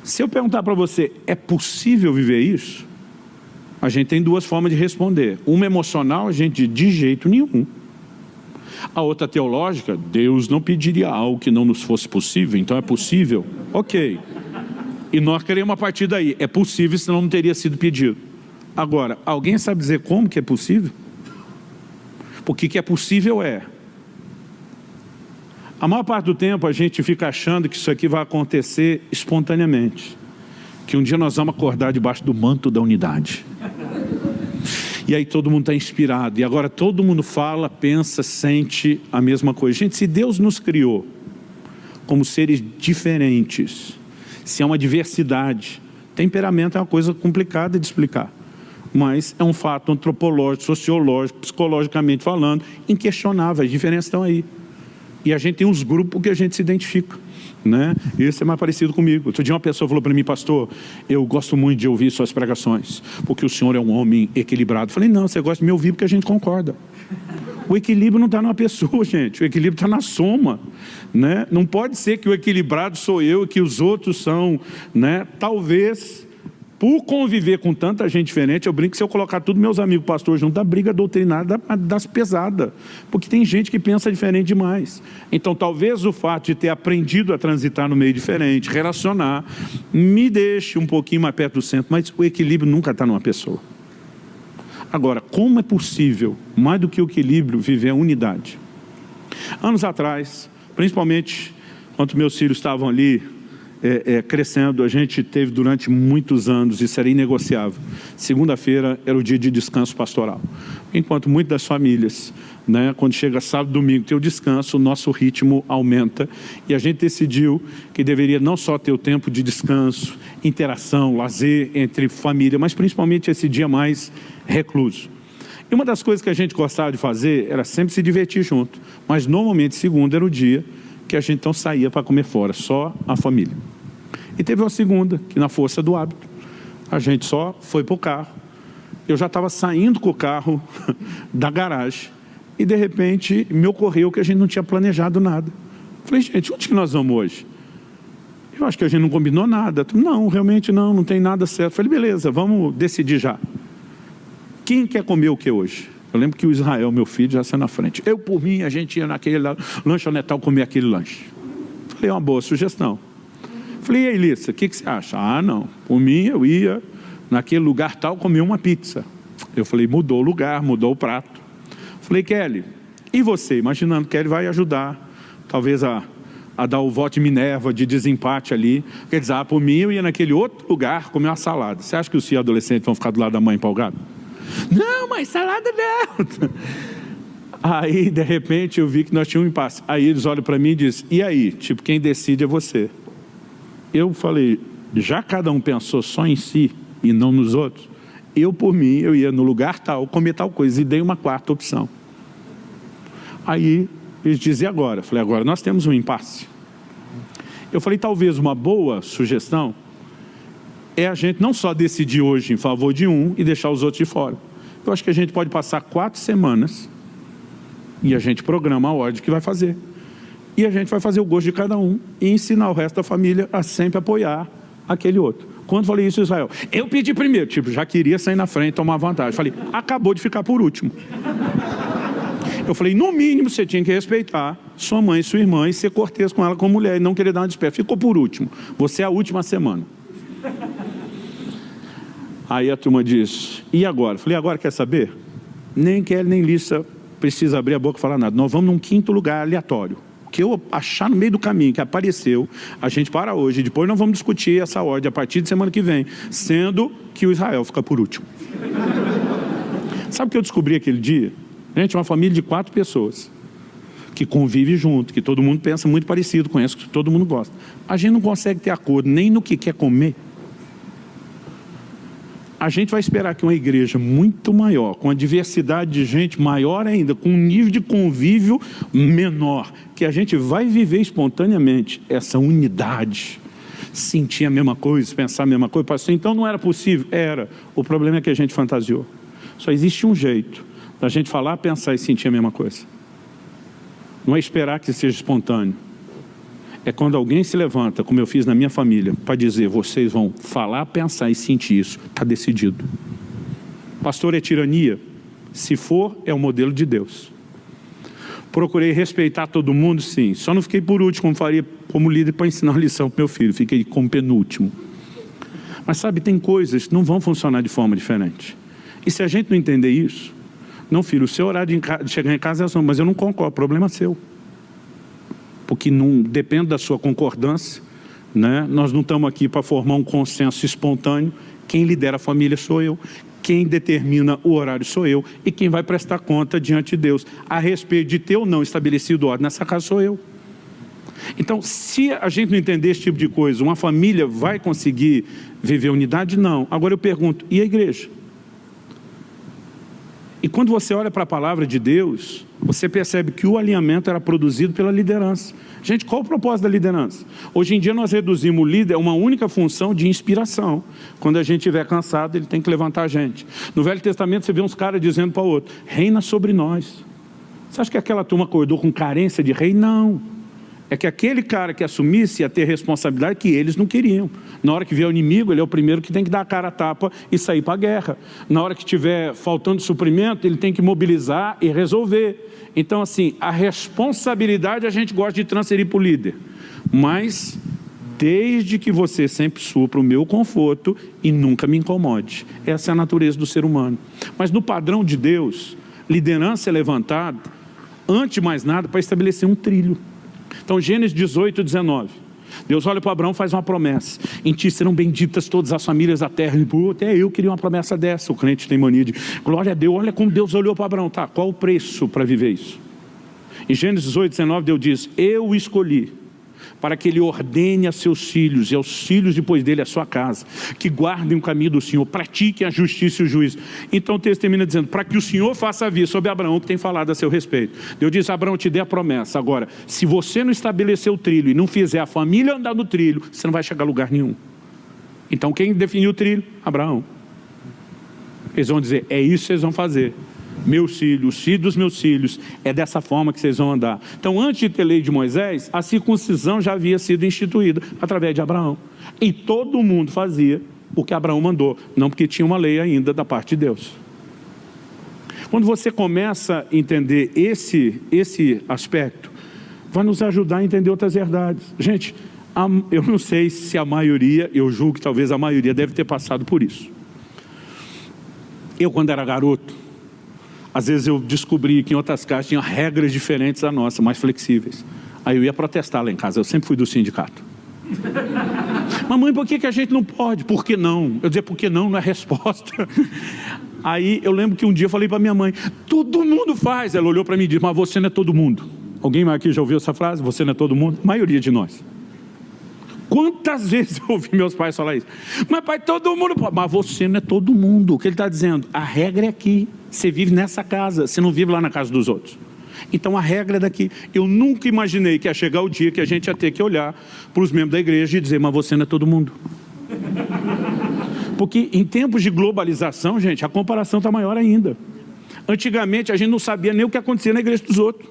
Se eu perguntar para você, é possível viver isso? A gente tem duas formas de responder. Uma emocional, a gente de jeito nenhum. A outra teológica, Deus não pediria algo que não nos fosse possível, então é possível? Ok. E nós queremos a partir daí. É possível, senão não teria sido pedido. Agora, alguém sabe dizer como que é possível? Porque que é possível a maior parte do tempo a gente fica achando que isso aqui vai acontecer espontaneamente. Que um dia nós vamos acordar debaixo do manto da unidade. E aí todo mundo está inspirado. E agora todo mundo fala, pensa, sente a mesma coisa. Gente, se Deus nos criou como seres diferentes, se é uma diversidade, temperamento é uma coisa complicada de explicar. Mas é um fato antropológico, sociológico, psicologicamente falando, inquestionável. As diferenças estão aí. E a gente tem uns grupos que a gente se identifica, né? Esse é mais parecido comigo. Outro dia uma pessoa falou para mim, pastor, eu gosto muito de ouvir suas pregações, porque o senhor é um homem equilibrado. Eu falei, não, você gosta de me ouvir porque a gente concorda. O equilíbrio não está numa pessoa, gente. O equilíbrio está na soma, né? Não pode ser que o equilibrado sou eu e que os outros são, né? Talvez, por conviver com tanta gente diferente, eu brinco que se eu colocar todos meus amigos pastores junto, da briga doutrinária das pesadas. Porque tem gente que pensa diferente demais. Então, talvez o fato de ter aprendido a transitar no meio diferente, relacionar, me deixe um pouquinho mais perto do centro, mas o equilíbrio nunca está numa pessoa. Agora, como é possível, mais do que o equilíbrio, viver a unidade? Anos atrás, principalmente quando meus filhos estavam ali crescendo, a gente teve durante muitos anos, isso era inegociável. Segunda-feira era o dia de descanso pastoral. Enquanto muitas das famílias, né, quando chega sábado e domingo, tem o descanso, o nosso ritmo aumenta. E a gente decidiu que deveria não só ter o tempo de descanso, interação, lazer entre família, mas principalmente esse dia mais recluso. E uma das coisas que a gente gostava de fazer era sempre se divertir junto. Mas normalmente segunda era o dia que a gente então saía para comer fora, só a família. E teve uma segunda, que na força do hábito, a gente só foi para o carro. Eu já estava saindo com o carro da garagem e de repente me ocorreu que a gente não tinha planejado nada. Falei, gente, onde que nós vamos hoje? Eu acho que a gente não combinou nada. Não, realmente não tem nada certo. Falei, beleza, vamos decidir já. Quem quer comer o que hoje? Eu lembro que o Israel, meu filho, já saiu na frente. Eu, por mim, a gente ia naquele lanchonetal comer aquele lanche. Falei, é uma boa sugestão. Falei, e aí, Lissa, o que você acha? Ah, não. Por mim, eu ia naquele lugar tal comer uma pizza. Eu falei, mudou o lugar, mudou o prato. Falei, Kelly, e você? Imaginando que Kelly vai ajudar, talvez a dar o voto de Minerva, de desempate ali. Quer dizer, por mim, eu ia naquele outro lugar comer uma salada. Você acha que os filhos adolescentes vão ficar do lado da mãe empolgado? Não, mas salada não. Aí, de repente, eu vi que nós tínhamos um impasse. Aí eles olham para mim e dizem, e aí? Tipo, quem decide é você. Eu falei, já cada um pensou só em si e não nos outros, eu, por mim, eu ia no lugar tal, comer tal coisa, e dei uma quarta opção. Aí, eles diziam, agora? Eu falei, agora nós temos um impasse. Eu falei, talvez uma boa sugestão é a gente não só decidir hoje em favor de um e deixar os outros de fora. Eu acho que a gente pode passar 4 semanas e a gente programa a ordem que vai fazer. E a gente vai fazer o gosto de cada um e ensinar o resto da família a sempre apoiar aquele outro. Quando falei isso, Israel, eu pedi primeiro, tipo, já queria sair na frente e tomar vantagem. Falei, acabou de ficar por último. Eu falei, no mínimo você tinha que respeitar sua mãe e sua irmã e ser cortês com ela como mulher e não querer dar uma despesa. Ficou por último. Você é a última semana. Aí a turma disse, e agora? Eu falei, agora quer saber? Nem Kelly nem Lissa precisa abrir a boca e falar nada. Nós vamos num 5º lugar aleatório. que eu achar no meio do caminho que apareceu, a gente para hoje, depois nós vamos discutir essa ordem a partir de semana que vem, sendo que o Israel fica por último. Sabe o que eu descobri aquele dia? Gente, uma família de 4 pessoas, que convive junto, que todo mundo pensa muito parecido, conhece, que todo mundo gosta. A gente não consegue ter acordo nem no que quer comer. A gente vai esperar que uma igreja muito maior, com a diversidade de gente maior ainda, com um nível de convívio menor, que a gente vai viver espontaneamente essa unidade, sentir a mesma coisa, pensar a mesma coisa. Pastor, então não era possível? Era. O problema é que a gente fantasiou. Só existe um jeito da gente falar, pensar e sentir a mesma coisa. Não é esperar que seja espontâneo. É quando alguém se levanta, como eu fiz na minha família, para dizer, vocês vão falar, pensar e sentir isso. Está decidido. Pastor, é tirania? Se for, é o modelo de Deus. Procurei respeitar todo mundo, sim. Só não fiquei por último, como faria como líder, para ensinar uma lição para meu filho. Fiquei como penúltimo. Mas sabe, tem coisas que não vão funcionar de forma diferente. E se a gente não entender isso, não, filho, o seu horário de chegar em casa é assim, mas eu não concordo, problema é seu. Porque não depende da sua concordância, né? Nós não estamos aqui para formar um consenso espontâneo. Quem lidera a família sou eu, quem determina o horário sou eu, e quem vai prestar conta diante de Deus a respeito de ter ou não estabelecido ordem nessa casa sou eu. Então, se a gente não entender esse tipo de coisa, uma família vai conseguir viver unidade? Não. Agora eu pergunto, e a igreja? E quando você olha para a palavra de Deus, você percebe que o alinhamento era produzido pela liderança. Gente, qual o propósito da liderança? Hoje em dia nós reduzimos o líder a uma única função de inspiração. Quando a gente estiver cansado, ele tem que levantar a gente. No Velho Testamento você vê uns caras dizendo para o outro, reina sobre nós. Você acha que aquela turma acordou com carência de rei? Não. É que aquele cara que assumisse ia ter responsabilidade que eles não queriam. Na hora que vier o inimigo, ele é o primeiro que tem que dar a cara a tapa e sair para a guerra. Na hora que estiver faltando suprimento, ele tem que mobilizar e resolver. Então, assim, a responsabilidade a gente gosta de transferir para o líder. Mas, desde que você sempre supra o meu conforto e nunca me incomode. Essa é a natureza do ser humano. Mas no padrão de Deus, liderança é levantada, antes de mais nada, para estabelecer um trilho. Então, Gênesis 18, 19. Deus olha para Abraão e faz uma promessa. Em ti serão benditas todas as famílias da terra. E, pô, até eu queria uma promessa dessa. O crente tem mania de, glória a Deus, olha como Deus olhou para Abraão. Tá, qual o preço para viver isso? Em Gênesis 18, 19, Deus diz, eu o escolhi para que ele ordene a seus filhos e aos filhos depois dele a sua casa, que guardem o caminho do Senhor, pratiquem a justiça e o juízo. Então o texto termina dizendo, para que o Senhor faça vir sobre Abraão, que tem falado a seu respeito. Deus diz, Abraão, te dê a promessa. Agora, se você não estabelecer o trilho e não fizer a família andar no trilho, você não vai chegar a lugar nenhum. Então quem definiu o trilho? Abraão. Eles vão dizer, é isso que vocês vão fazer. Meus filhos, os filhos dos meus filhos, é dessa forma que vocês vão andar. Então, antes de ter lei de Moisés, a circuncisão já havia sido instituída através de Abraão. E todo mundo fazia o que Abraão mandou, não porque tinha uma lei ainda da parte de Deus. Quando você começa a entender esse aspecto, vai nos ajudar a entender outras verdades. Gente, eu não sei se a maioria, eu julgo que talvez a maioria deve ter passado por isso. Eu, quando era garoto, às vezes eu descobri que em outras casas tinham regras diferentes da nossa, mais flexíveis. Aí eu ia protestar lá em casa, eu sempre fui do sindicato. Mamãe, por que a gente não pode? Por que não? Eu dizia, por que não? Não é resposta. Aí eu lembro que um dia eu falei para minha mãe, todo mundo faz. Ela olhou para mim e disse, mas você não é todo mundo. Alguém aqui já ouviu essa frase? Você não é todo mundo? A maioria de nós. Quantas vezes eu ouvi meus pais falar isso? Mas pai, todo mundo pode. Mas você não é todo mundo. O que ele está dizendo? A regra é aqui. Você vive nessa casa, você não vive lá na casa dos outros. Então a regra é daqui. Eu nunca imaginei que ia chegar o dia que a gente ia ter que olhar para os membros da igreja e dizer, mas você não é todo mundo. Porque em tempos de globalização, gente, a comparação está maior ainda. Antigamente a gente não sabia nem o que acontecia na igreja dos outros.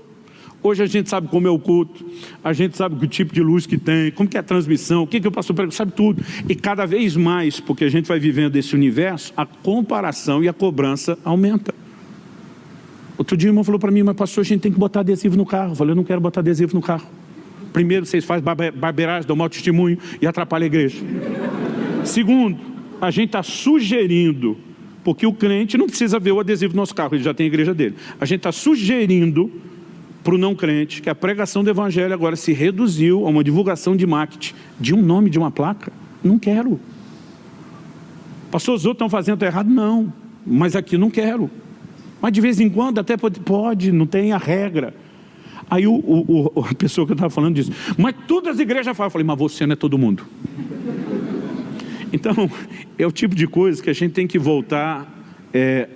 Hoje a gente sabe como é o culto, a gente sabe que tipo de luz que tem, como que é a transmissão, o que o pastor prega, sabe tudo. E cada vez mais, porque a gente vai vivendo esse universo, a comparação e a cobrança aumenta. Outro dia o irmão falou para mim, mas pastor, a gente tem que botar adesivo no carro. Eu falei, eu não quero botar adesivo no carro. Primeiro, vocês fazem barbeiragem, dão mau testemunho e atrapalham a igreja. Segundo, a gente está sugerindo, porque o crente não precisa ver o adesivo no nosso carro, ele já tem a igreja dele. A gente está sugerindo para o não crente que a pregação do evangelho agora se reduziu a uma divulgação de marketing de um nome de uma placa. Não quero. Pastor, os outros estão fazendo errado? Não, mas aqui não quero. Mas de vez em quando até pode, não tem a regra. Aí a pessoa que eu estava falando disse, mas todas as igrejas falam. Eu falei, mas você não é todo mundo. Então, é o tipo de coisa que a gente tem que voltar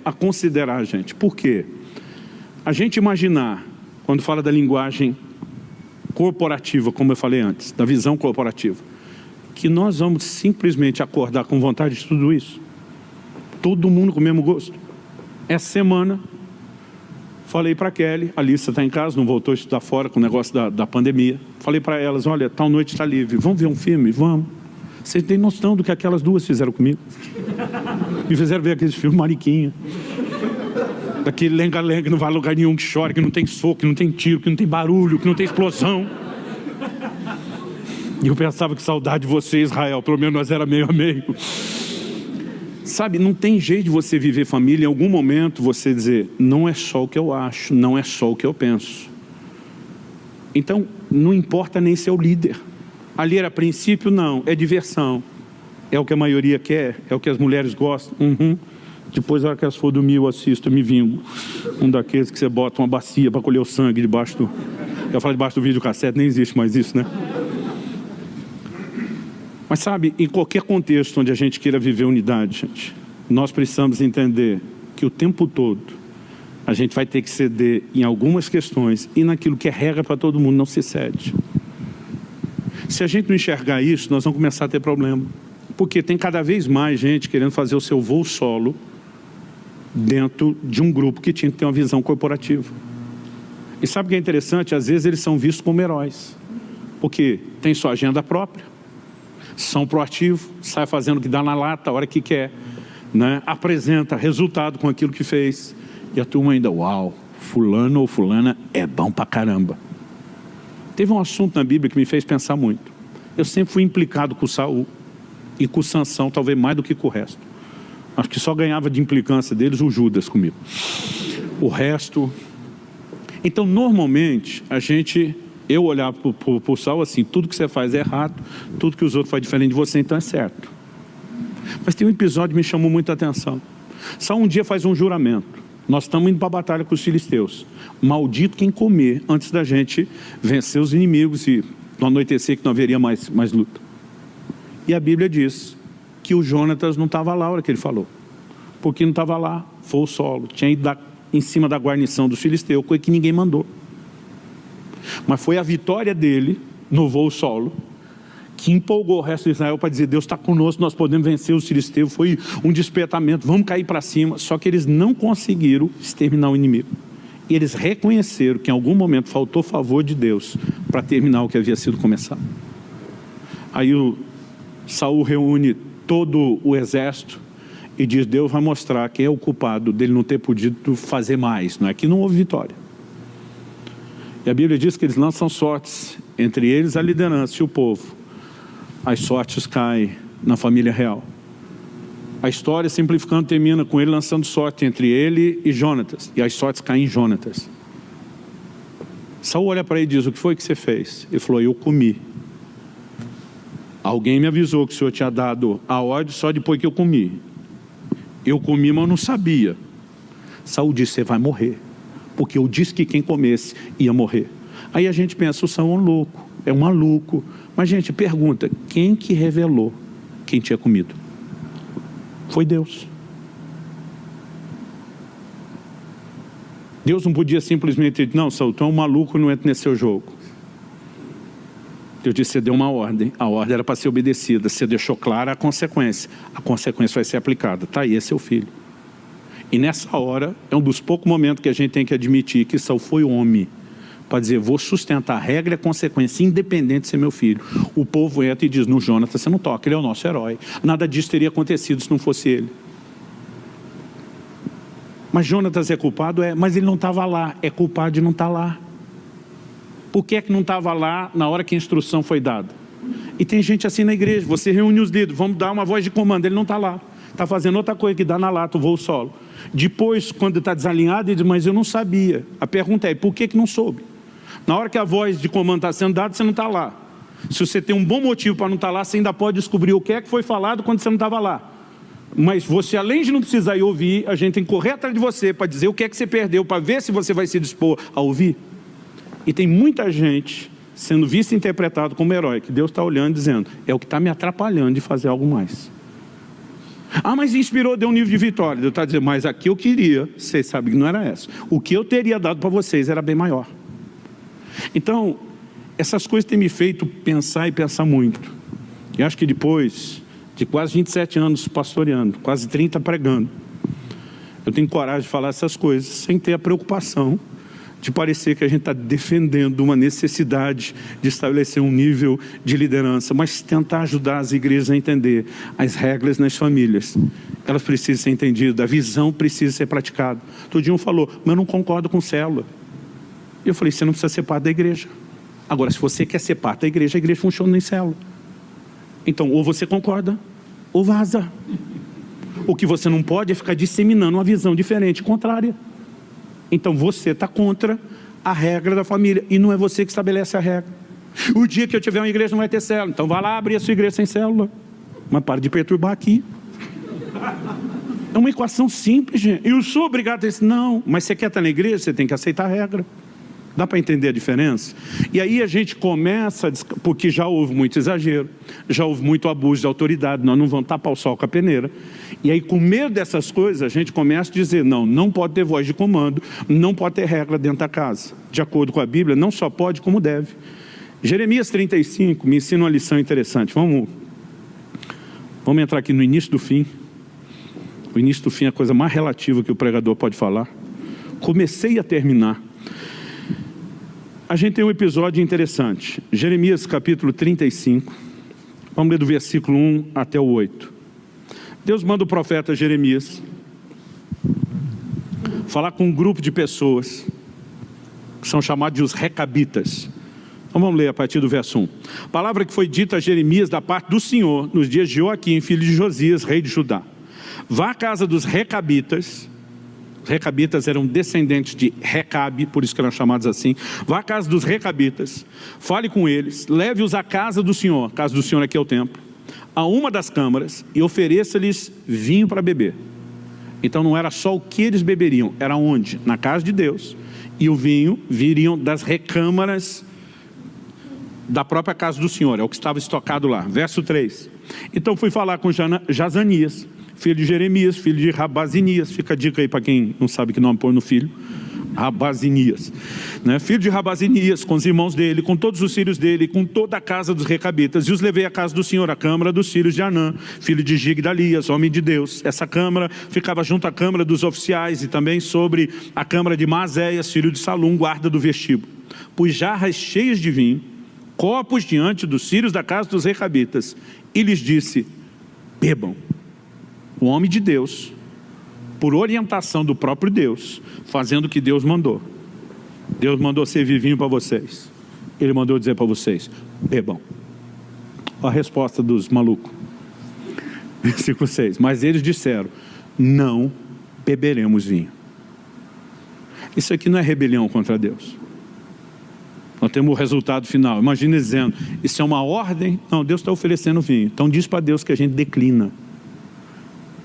a considerar, gente. Por quê? A gente imaginar, quando fala da linguagem corporativa, como eu falei antes, da visão corporativa, que nós vamos simplesmente acordar com vontade de tudo isso. Todo mundo com o mesmo gosto. Essa semana, falei para a Kelly, a Alissa está em casa, não voltou a estudar fora com o negócio da pandemia. Falei para elas, olha, tal noite está livre, vamos ver um filme? Vamos. Vocês têm noção do que aquelas duas fizeram comigo? Me fizeram ver aqueles filmes mariquinha. Daquele lenga-lenga que não vai a lugar nenhum, que chora, que não tem soco, que não tem tiro, que não tem barulho, que não tem explosão. E eu pensava que saudade de você, Israel, pelo menos nós era meio a meio. Sabe, não tem jeito de você viver família, em algum momento você dizer, não é só o que eu acho, não é só o que eu penso. Então, não importa nem ser o líder. Ali era princípio, não, é diversão. É o que a maioria quer, é o que as mulheres gostam. Depois, na hora que elas for dormir, eu assisto, eu me vingo. Um daqueles que você bota uma bacia para colher o sangue debaixo do... Eu falo debaixo do videocassete, nem existe mais isso, né? Mas sabe, em qualquer contexto onde a gente queira viver unidade, gente, nós precisamos entender que o tempo todo a gente vai ter que ceder em algumas questões e naquilo que é regra para todo mundo não se cede. Se a gente não enxergar isso, nós vamos começar a ter problema. Porque tem cada vez mais gente querendo fazer o seu voo solo dentro de um grupo que tinha que ter uma visão corporativa. E sabe o que é interessante? Às vezes eles são vistos como heróis. Porque tem sua agenda própria, são proativos, sai fazendo o que dá na lata, a hora que quer, né? Apresenta resultado com aquilo que fez. E a turma ainda, uau, fulano ou fulana é bom pra caramba. Teve um assunto na Bíblia que me fez pensar muito. Eu sempre fui implicado com Saul e com Sansão, talvez mais do que com o resto. Acho que só ganhava de implicância deles o Judas comigo. O resto... Então, normalmente, eu olhava para o Saul assim, tudo que você faz é errado, tudo que os outros fazem diferente de você, então é certo. Mas tem um episódio que me chamou muita atenção. Saul um dia faz um juramento. Nós estamos indo para a batalha com os filisteus. Maldito quem comer antes da gente vencer os inimigos e no anoitecer que não haveria mais luta. E a Bíblia diz que o Jonatas não estava lá na hora que ele falou. Porque não estava lá, foi o solo. Tinha ido em cima da guarnição dos filisteus, coisa que ninguém mandou. Mas foi a vitória dele no voo solo que empolgou o resto de Israel para dizer, Deus está conosco, nós podemos vencer os filisteus. Foi um despertamento, vamos cair para cima. Só que eles não conseguiram exterminar o inimigo. E eles reconheceram que em algum momento faltou favor de Deus para terminar o que havia sido começado. Aí Saul reúne todo o exército e diz, Deus vai mostrar quem é o culpado dele não ter podido fazer mais. Não é que não houve vitória. E a Bíblia diz que eles lançam sortes, entre eles a liderança e o povo. As sortes caem na família real. A história, simplificando, termina com ele lançando sorte entre ele e Jonatas. E as sortes caem em Jonatas. Saul olha para ele e diz, o que foi que você fez? Ele falou, eu comi. Alguém me avisou que o Senhor tinha dado a ordem só depois que eu comi. Eu comi, mas eu não sabia. Saul disse, você vai morrer. Porque eu disse que quem comesse ia morrer. Aí a gente pensa, o Saul é um louco, é um maluco. Mas, gente, pergunta, quem que revelou quem tinha comido? Foi Deus. Deus não podia simplesmente dizer, não, Saul, tu é um maluco, não entra nesse seu jogo. Deus disse, você deu uma ordem, a ordem era para ser obedecida, você deixou clara a consequência vai ser aplicada, está aí, é seu filho. E nessa hora, é um dos poucos momentos que a gente tem que admitir que Saul foi homem, para dizer, vou sustentar a regra e a consequência, independente de ser meu filho. O povo entra e diz, no Jonatas você não toca, ele é o nosso herói. Nada disso teria acontecido se não fosse ele. Mas Jonatas é culpado? É, mas ele não estava lá, é culpado de não estar lá. Por que é que não estava lá na hora que a instrução foi dada? E tem gente assim na igreja, você reúne os líderes, vamos dar uma voz de comando, ele não está lá. Está fazendo outra coisa que dá na lata, o voo solo. Depois, quando está desalinhado, ele diz, mas eu não sabia. A pergunta é, por que não soube? Na hora que a voz de comando está sendo dada, você não está lá. Se você tem um bom motivo para não estar lá, você ainda pode descobrir o que é que foi falado quando você não estava lá. Mas você, além de não precisar ir ouvir, a gente tem que correr atrás de você para dizer o que é que você perdeu, para ver se você vai se dispor a ouvir. E tem muita gente sendo vista e interpretado como herói, que Deus está olhando e dizendo, é o que está me atrapalhando de fazer algo mais. Ah, mas inspirou, deu um nível de vitória. Deus está dizendo, mas aqui eu queria, vocês sabem que não era essa. O que eu teria dado para vocês era bem maior. Então, essas coisas têm me feito pensar e pensar muito. E acho que depois de quase 27 anos pastoreando, quase 30 pregando, eu tenho coragem de falar essas coisas sem ter a preocupação de parecer que a gente está defendendo uma necessidade de estabelecer um nível de liderança, mas tentar ajudar as igrejas a entender as regras nas famílias. Elas precisam ser entendidas, a visão precisa ser praticada. Todo dia um falou, mas eu não concordo com célula. E eu falei, você não precisa ser parte da igreja. Agora, se você quer ser parte da igreja, a igreja funciona em célula. Então, ou você concorda, ou vaza. O que você não pode é ficar disseminando uma visão diferente, contrária. Então você está contra a regra da família, e não é você que estabelece a regra. O dia que eu tiver uma igreja não vai ter célula, então vá lá abrir a sua igreja sem célula. Mas para de perturbar aqui. É uma equação simples, gente. Eu sou obrigado a dizer, não, mas você quer estar na igreja, você tem que aceitar a regra. Dá para entender a diferença? E aí a gente começa, porque já houve muito exagero, já houve muito abuso de autoridade, nós não vamos tapar o sol com a peneira. E aí, com medo dessas coisas, a gente começa a dizer, não pode ter voz de comando, não pode ter regra dentro da casa. De acordo com a Bíblia, não só pode, como deve. Jeremias 35 me ensina uma lição interessante. Vamos entrar aqui no início do fim. O início do fim é a coisa mais relativa que o pregador pode falar. Comecei a terminar. A gente tem um episódio interessante. Jeremias capítulo 35. Vamos ler do versículo 1 até o 8. Deus manda o profeta Jeremias falar com um grupo de pessoas que são chamados de os recabitas. Então vamos ler a partir do verso 1. Palavra que foi dita a Jeremias da parte do Senhor nos dias de Joaquim, filho de Josias, rei de Judá. Vá à casa dos recabitas. Os recabitas eram descendentes de Recabe, por isso que eram chamados assim. Vá à casa dos recabitas, fale com eles, leve-os à casa do Senhor, a casa do Senhor aqui é o templo, a uma das câmaras e ofereça-lhes vinho para beber. Então não era só o que eles beberiam, era onde? Na casa de Deus. E o vinho viriam das recâmaras da própria casa do Senhor, é o que estava estocado lá. Verso 3. Então fui falar com Jazanias, filho de Jeremias, filho de Rabazinias. Fica a dica aí para quem não sabe que nome pôr no filho. Rabazinias, né? Filho de Rabazinias, com os irmãos dele, com todos os filhos dele, com toda a casa dos recabitas. E os levei à casa do Senhor, a câmara dos filhos de Anã, filho de Gigdalias, homem de Deus. Essa câmara ficava junto à câmara dos oficiais e também sobre a câmara de Maazéias, filho de Salum, guarda do vestíbulo. Pus jarras cheias de vinho, copos diante dos filhos da casa dos recabitas, e lhes disse, bebam. O homem de Deus, por orientação do próprio Deus, fazendo o que Deus mandou. Deus mandou servir vinho para vocês. Ele mandou dizer para vocês, bebam. A resposta dos malucos. Versículo 6. Mas eles disseram, não beberemos vinho. Isso aqui não é rebelião contra Deus. Nós temos o resultado final. Imagina dizendo, isso é uma ordem? Não, Deus está oferecendo vinho. Então diz para Deus que a gente declina.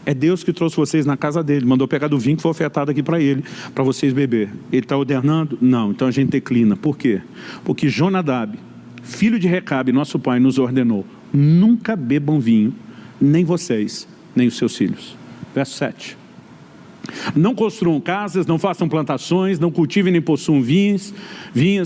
É Deus que trouxe vocês na casa dele, mandou pegar do vinho que foi ofertado aqui para ele, para vocês beber. Ele está ordenando? Não, então a gente declina. Por quê? Porque Jonadab, filho de Recabe, nosso pai, nos ordenou, nunca bebam vinho, nem vocês, nem os seus filhos. Verso 7. Não construam casas, não façam plantações, não cultivem nem possuam vinhas,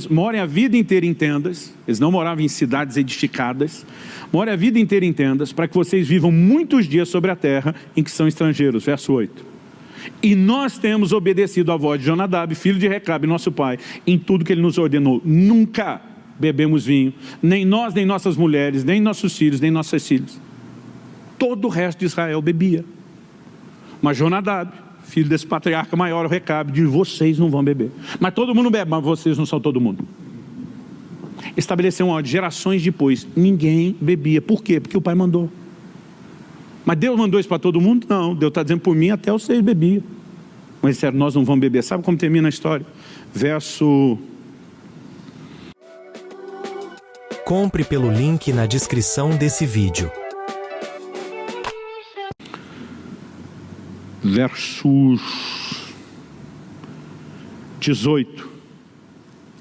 morem a vida inteira em tendas. Eles não moravam em cidades edificadas. Morem a vida inteira em tendas, para que vocês vivam muitos dias sobre a terra em que são estrangeiros. Verso 8. E nós temos obedecido à voz de Jonadab, filho de Recabe, nosso pai, em tudo que ele nos ordenou. Nunca bebemos vinho, nem nós, nem nossas mulheres, nem nossos filhos, nem nossas filhas. Todo o resto de Israel bebia. Mas Jonadab, filho desse patriarca maior, o Recabe, diz, vocês não vão beber. Mas todo mundo bebe, mas vocês não são todo mundo. Estabeleceu uma ordem, gerações depois, ninguém bebia. Por quê? Porque o pai mandou. Mas Deus mandou isso para todo mundo? Não, Deus está dizendo por mim, até vocês bebiam. Mas disseram, nós não vamos beber. Sabe como termina a história? Verso Compre pelo link na descrição desse vídeo. Versos 18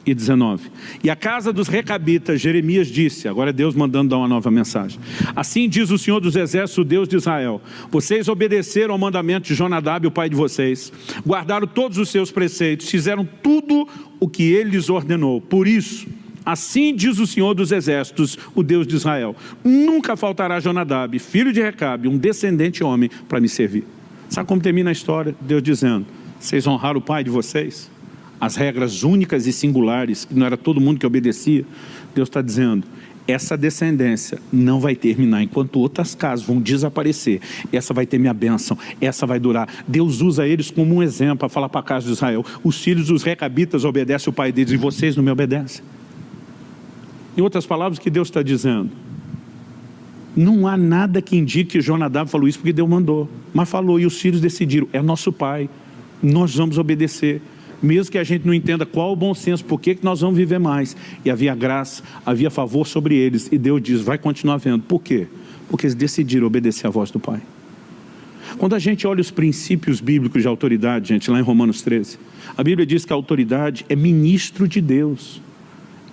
e 19. E a casa dos recabitas, Jeremias disse, agora é Deus mandando dar uma nova mensagem. Assim diz o Senhor dos Exércitos, o Deus de Israel: vocês obedeceram ao mandamento de Jonadab, o pai de vocês, guardaram todos os seus preceitos, fizeram tudo o que ele lhes ordenou. Por isso, assim diz o Senhor dos Exércitos, o Deus de Israel: nunca faltará Jonadab, filho de Recabe, um descendente homem, para me servir. Sabe como termina a história? Deus dizendo: vocês honraram o pai de vocês? As regras únicas e singulares, que não era todo mundo que obedecia. Deus está dizendo: essa descendência não vai terminar enquanto outras casas vão desaparecer. Essa vai ter minha bênção, essa vai durar. Deus usa eles como um exemplo para falar para a casa de Israel: os filhos dos recabitas obedecem o pai deles e vocês não me obedecem. Em outras palavras, o que Deus está dizendo? Não há nada que indique que Jonadab falou isso porque Deus mandou, mas falou, e os filhos decidiram: é nosso pai, nós vamos obedecer. Mesmo que a gente não entenda qual o bom senso, por que nós vamos viver mais. E havia graça, havia favor sobre eles. E Deus diz: vai continuar vendo. Por quê? Porque eles decidiram obedecer à voz do Pai. Quando a gente olha os princípios bíblicos de autoridade, gente, lá em Romanos 13, a Bíblia diz que a autoridade é ministro de Deus.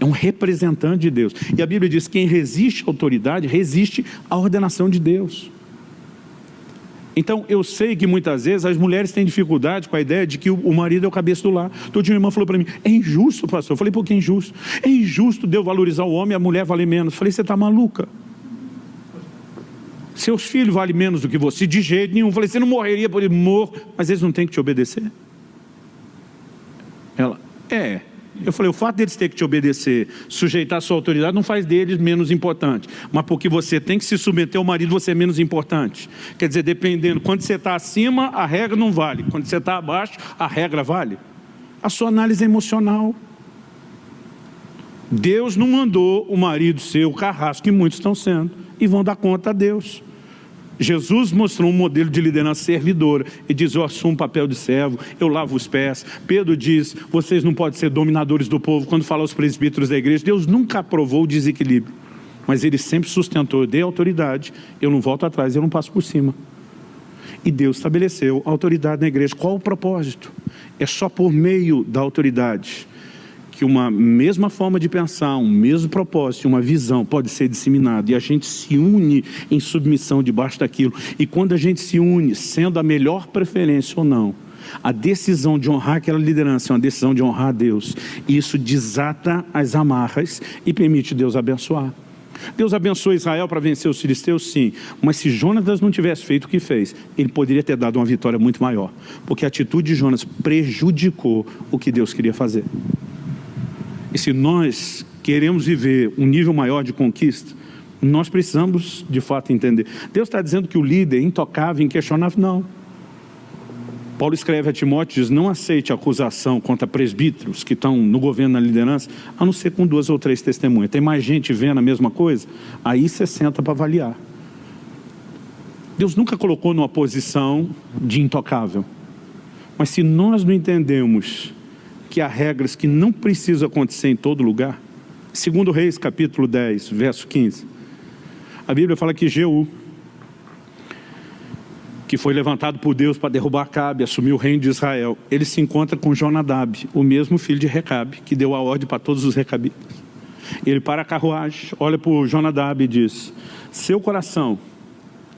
É um representante de Deus. E a Bíblia diz que quem resiste à autoridade, resiste à ordenação de Deus. Então, eu sei que muitas vezes as mulheres têm dificuldade com a ideia de que o marido é o cabeça do lar. Todo dia minha irmã falou para mim: é injusto, pastor. Eu falei: por que é injusto? É injusto Deus valorizar o homem e a mulher valer menos. Eu falei: você está maluca? Seus filhos valem menos do que você? De jeito nenhum. Eu falei: você não morreria por ele? Morro. Mas eles não têm que te obedecer? Ela: é. Eu falei: o fato deles terem que te obedecer, sujeitar a sua autoridade, não faz deles menos importante. Mas porque você tem que se submeter ao marido, você é menos importante. Quer dizer, dependendo, quando você está acima, a regra não vale. Quando você está abaixo, a regra vale. A sua análise é emocional. Deus não mandou o marido ser o carrasco que muitos estão sendo, e vão dar conta a Deus. Jesus mostrou um modelo de liderança servidora e diz: eu assumo o papel de servo, eu lavo os pés. Pedro diz: vocês não podem ser dominadores do povo. Quando fala aos presbíteros da igreja, Deus nunca aprovou o desequilíbrio, mas ele sempre sustentou: eu dei autoridade, eu não volto atrás, eu não passo por cima. E Deus estabeleceu a autoridade na igreja. Qual o propósito? É só por meio da autoridade que uma mesma forma de pensar, um mesmo propósito, uma visão pode ser disseminada, e a gente se une em submissão debaixo daquilo. E quando a gente se une, sendo a melhor preferência ou não, a decisão de honrar aquela liderança é uma decisão de honrar a Deus, e isso desata as amarras e permite Deus abençoar. Deus abençoou Israel para vencer os filisteus? Sim, mas se Jonatas não tivesse feito o que fez, ele poderia ter dado uma vitória muito maior, porque a atitude de Jonas prejudicou o que Deus queria fazer. E se nós queremos viver um nível maior de conquista, nós precisamos de fato entender. Deus está dizendo que o líder é intocável, inquestionável? Não. Paulo escreve a Timóteo, diz: não aceite acusação contra presbíteros que estão no governo, na liderança, a não ser com 2 ou 3 testemunhas. Tem mais gente vendo a mesma coisa? Aí você senta para avaliar. Deus nunca colocou numa posição de intocável. Mas se nós não entendemos que há regras que não precisam acontecer em todo lugar, 2 Reis capítulo 10, verso 15, a Bíblia fala que Jeú, que foi levantado por Deus para derrubar Acabe, assumir o reino de Israel, ele se encontra com Jonadab, o mesmo filho de Recabe, que deu a ordem para todos os recabitas. Ele para a carruagem, olha para o Jonadab e diz: seu coração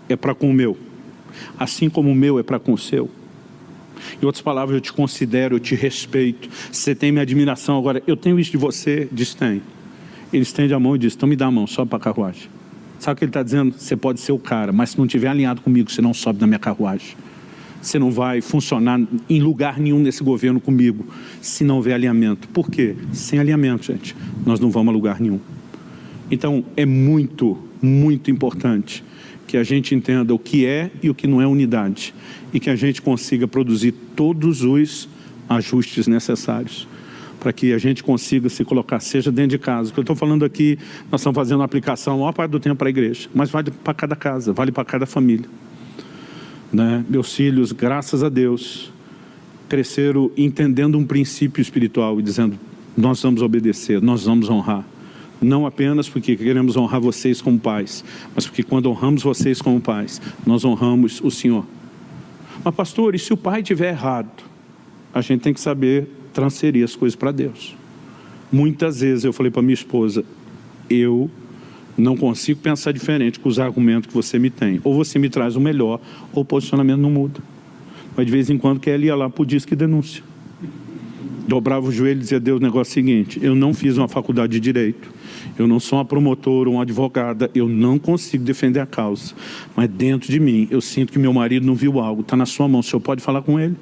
é para com o meu, assim como o meu é para com o seu. Em outras palavras, eu te considero, eu te respeito, você tem minha admiração. Agora, eu tenho isso de você? Diz: tem. Ele estende a mão e diz: então me dá a mão, sobe para a carruagem. Sabe o que ele está dizendo? Você pode ser o cara, mas se não estiver alinhado comigo, você não sobe na minha carruagem. Você não vai funcionar em lugar nenhum nesse governo comigo, se não houver alinhamento. Por quê? Sem alinhamento, gente, nós não vamos a lugar nenhum. Então, é muito, muito importante que a gente entenda o que é e o que não é unidade, e que a gente consiga produzir todos os ajustes necessários para que a gente consiga se colocar, seja dentro de casa. O que eu estou falando aqui, nós estamos fazendo uma aplicação a maior parte do tempo para a igreja, mas vale para cada casa, vale para cada família, né? Meus filhos, graças a Deus, cresceram entendendo um princípio espiritual e dizendo: nós vamos obedecer, nós vamos honrar, Não apenas porque queremos honrar vocês como pais, mas porque quando honramos vocês como pais, nós honramos o Senhor. Mas pastor, e se o pai estiver errado? A gente tem que saber transferir as coisas para Deus. Muitas vezes eu falei para minha esposa, eu não consigo pensar diferente com os argumentos que você me tem. Ou você me traz o melhor, ou o posicionamento não muda. Mas de vez em quando que ela ia lá para o disco e denúncia. Dobrava o joelho e dizia, Deus, o negócio é o seguinte, eu não fiz uma faculdade de Direito, eu não sou uma promotora ou uma advogada, eu não consigo defender a causa. Mas dentro de mim, eu sinto que meu marido não viu algo, está na sua mão, o senhor pode falar com ele?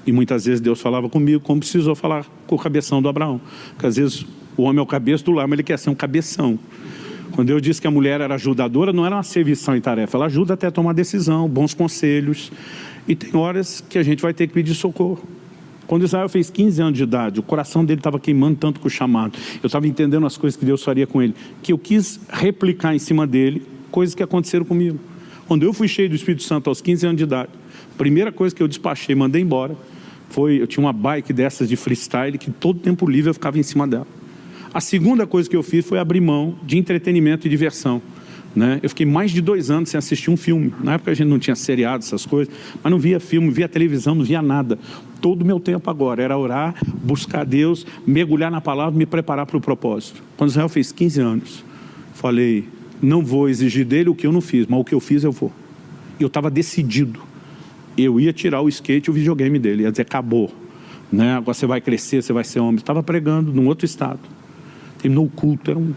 E muitas vezes Deus falava comigo, como precisou falar com o cabeção do Abraão. Porque às vezes o homem é o cabeça do lar, mas ele quer ser um cabeção. Quando eu disse que a mulher era ajudadora, não era uma servição e tarefa, ela ajuda até a tomar decisão, bons conselhos. E tem horas que a gente vai ter que pedir socorro. Quando Israel fez 15 anos de idade, o coração dele estava queimando tanto com o chamado. Eu estava entendendo as coisas que Deus faria com ele, que eu quis replicar em cima dele coisas que aconteceram comigo. Quando eu fui cheio do Espírito Santo aos 15 anos de idade, a primeira coisa que eu despachei, mandei embora, eu tinha uma bike dessas de freestyle, que todo tempo livre eu ficava em cima dela. A segunda coisa que eu fiz foi abrir mão de entretenimento e diversão. Eu fiquei mais de 2 anos sem assistir um filme. Na época a gente não tinha seriado, essas coisas, mas não via filme, não via televisão, não via nada. Todo o meu tempo agora era orar, buscar Deus, mergulhar na palavra, me preparar para o propósito. Quando Israel fez 15 anos, falei, não vou exigir dele o que eu não fiz, mas o que eu fiz eu vou. E eu estava decidido. Eu ia tirar o skate e o videogame dele, ia dizer, acabou. Agora você vai crescer, você vai ser homem. Estava pregando num outro estado. Terminou o culto, era um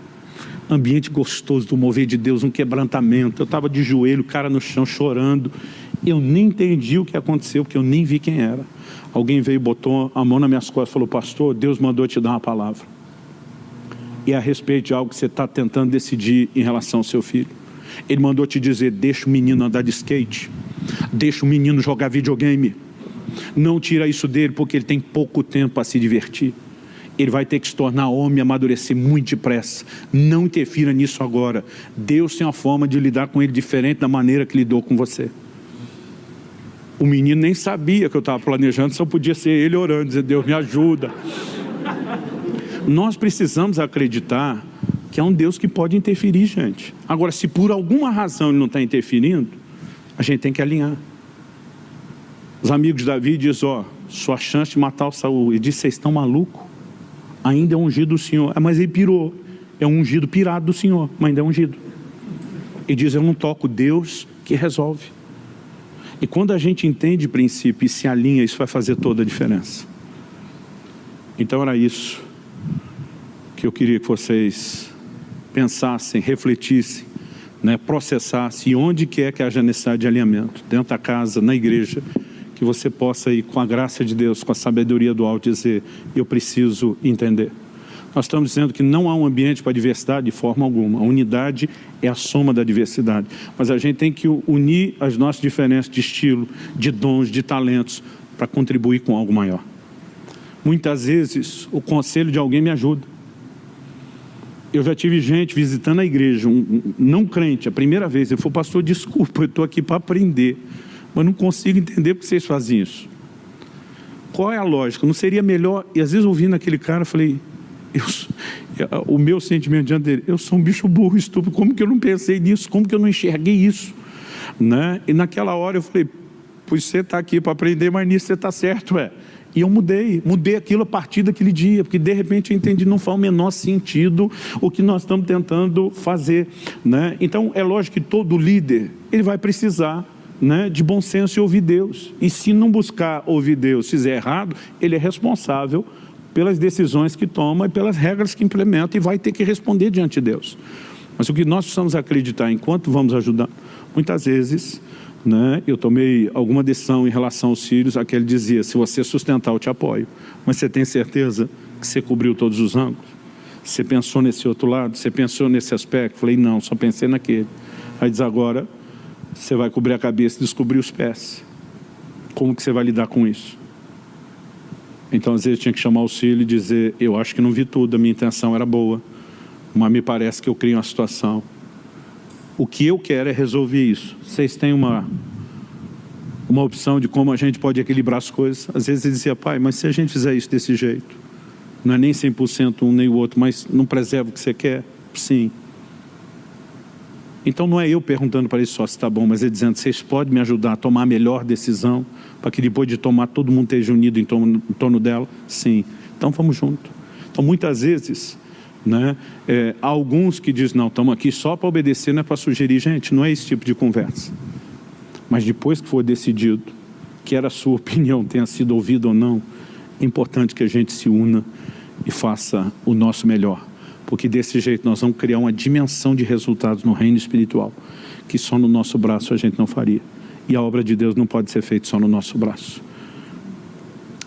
ambiente gostoso do mover de Deus, um quebrantamento. Eu estava de joelho, cara no chão, chorando. Eu nem entendi o que aconteceu, porque eu nem vi quem era. Alguém veio e botou a mão nas minhas costas e falou, pastor, Deus mandou te dar uma palavra. E é a respeito de algo que você está tentando decidir em relação ao seu filho. Ele mandou te dizer, deixa o menino andar de skate. Deixa o menino jogar videogame. Não tira isso dele, porque ele tem pouco tempo para se divertir. Ele vai ter que se tornar homem e amadurecer muito depressa. Não interfira nisso agora. Deus tem uma forma de lidar com ele diferente da maneira que lidou com você. O menino nem sabia que eu estava planejando, só podia ser ele orando, dizer, Deus me ajuda. Nós precisamos acreditar que é um Deus que pode interferir, gente. Agora, se por alguma razão ele não está interferindo, a gente tem que alinhar. Os amigos de Davi dizem, sua chance de matar o Saul. Ele disse, vocês estão malucos? Ainda é ungido do Senhor. Mas ele pirou. É um ungido pirado do Senhor, mas ainda é ungido. Ele diz, eu não toco, Deus que resolve. E quando a gente entende o princípio e se alinha, isso vai fazer toda a diferença. Então era isso que eu queria que vocês pensassem, refletissem, processassem, e onde quer que haja necessidade de alinhamento, dentro da casa, na igreja, que você possa ir com a graça de Deus, com a sabedoria do alto, dizer, eu preciso entender. Nós estamos dizendo que não há um ambiente para diversidade de forma alguma. A unidade é a soma da diversidade. Mas a gente tem que unir as nossas diferenças de estilo, de dons, de talentos, para contribuir com algo maior. Muitas vezes, o conselho de alguém me ajuda. Eu já tive gente visitando a igreja, um não crente, a primeira vez. Ele falou, pastor, desculpa, eu estou aqui para aprender, mas não consigo entender por que vocês fazem isso. Qual é a lógica? Não seria melhor... E às vezes ouvindo aquele cara, eu falei... o meu sentimento diante dele, eu sou um bicho burro, estúpido, como que eu não pensei nisso, como que eu não enxerguei isso, E naquela hora eu falei, pois você está aqui para aprender, mas nisso você está certo, E eu mudei aquilo a partir daquele dia, porque de repente eu entendi, não faz o menor sentido o que nós estamos tentando fazer, Então é lógico que todo líder, ele vai precisar, de bom senso e ouvir Deus, e se não buscar ouvir Deus, se fizer errado, ele é responsável pelas decisões que toma e pelas regras que implementa, e vai ter que responder diante de Deus. Mas o que nós precisamos acreditar, enquanto vamos ajudar, muitas vezes, eu tomei alguma decisão em relação aos filhos, aquele dizia, se você sustentar eu te apoio, mas você tem certeza que você cobriu todos os ângulos? Você pensou nesse outro lado? Você pensou nesse aspecto? Falei, não, só pensei naquele. Aí diz, agora, você vai cobrir a cabeça e descobrir os pés. Como que você vai lidar com isso? Então, às vezes, tinha que chamar o filho e dizer, eu acho que não vi tudo, a minha intenção era boa, mas me parece que eu criei uma situação. O que eu quero é resolver isso. Vocês têm uma opção de como a gente pode equilibrar as coisas? Às vezes ele dizia, pai, mas se a gente fizer isso desse jeito, Não é nem 100% um nem o outro, mas não preserva o que você quer? Sim. Então não é eu perguntando para ele só se está bom, mas ele dizendo, vocês podem me ajudar a tomar a melhor decisão, para que depois de tomar todo mundo esteja unido em torno dela? Sim. Então vamos junto. Então muitas vezes, né, há alguns que dizem, não, estamos aqui só para obedecer, não é para sugerir. Gente, não é esse tipo de conversa. Mas depois que for decidido, quer a sua opinião tenha sido ouvida ou não, é importante que a gente se una e faça o nosso melhor. Porque desse jeito nós vamos criar uma dimensão de resultados no reino espiritual, que só no nosso braço a gente não faria. E a obra de Deus não pode ser feita só no nosso braço.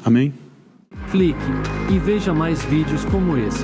Amém? Clique e veja mais vídeos como esse.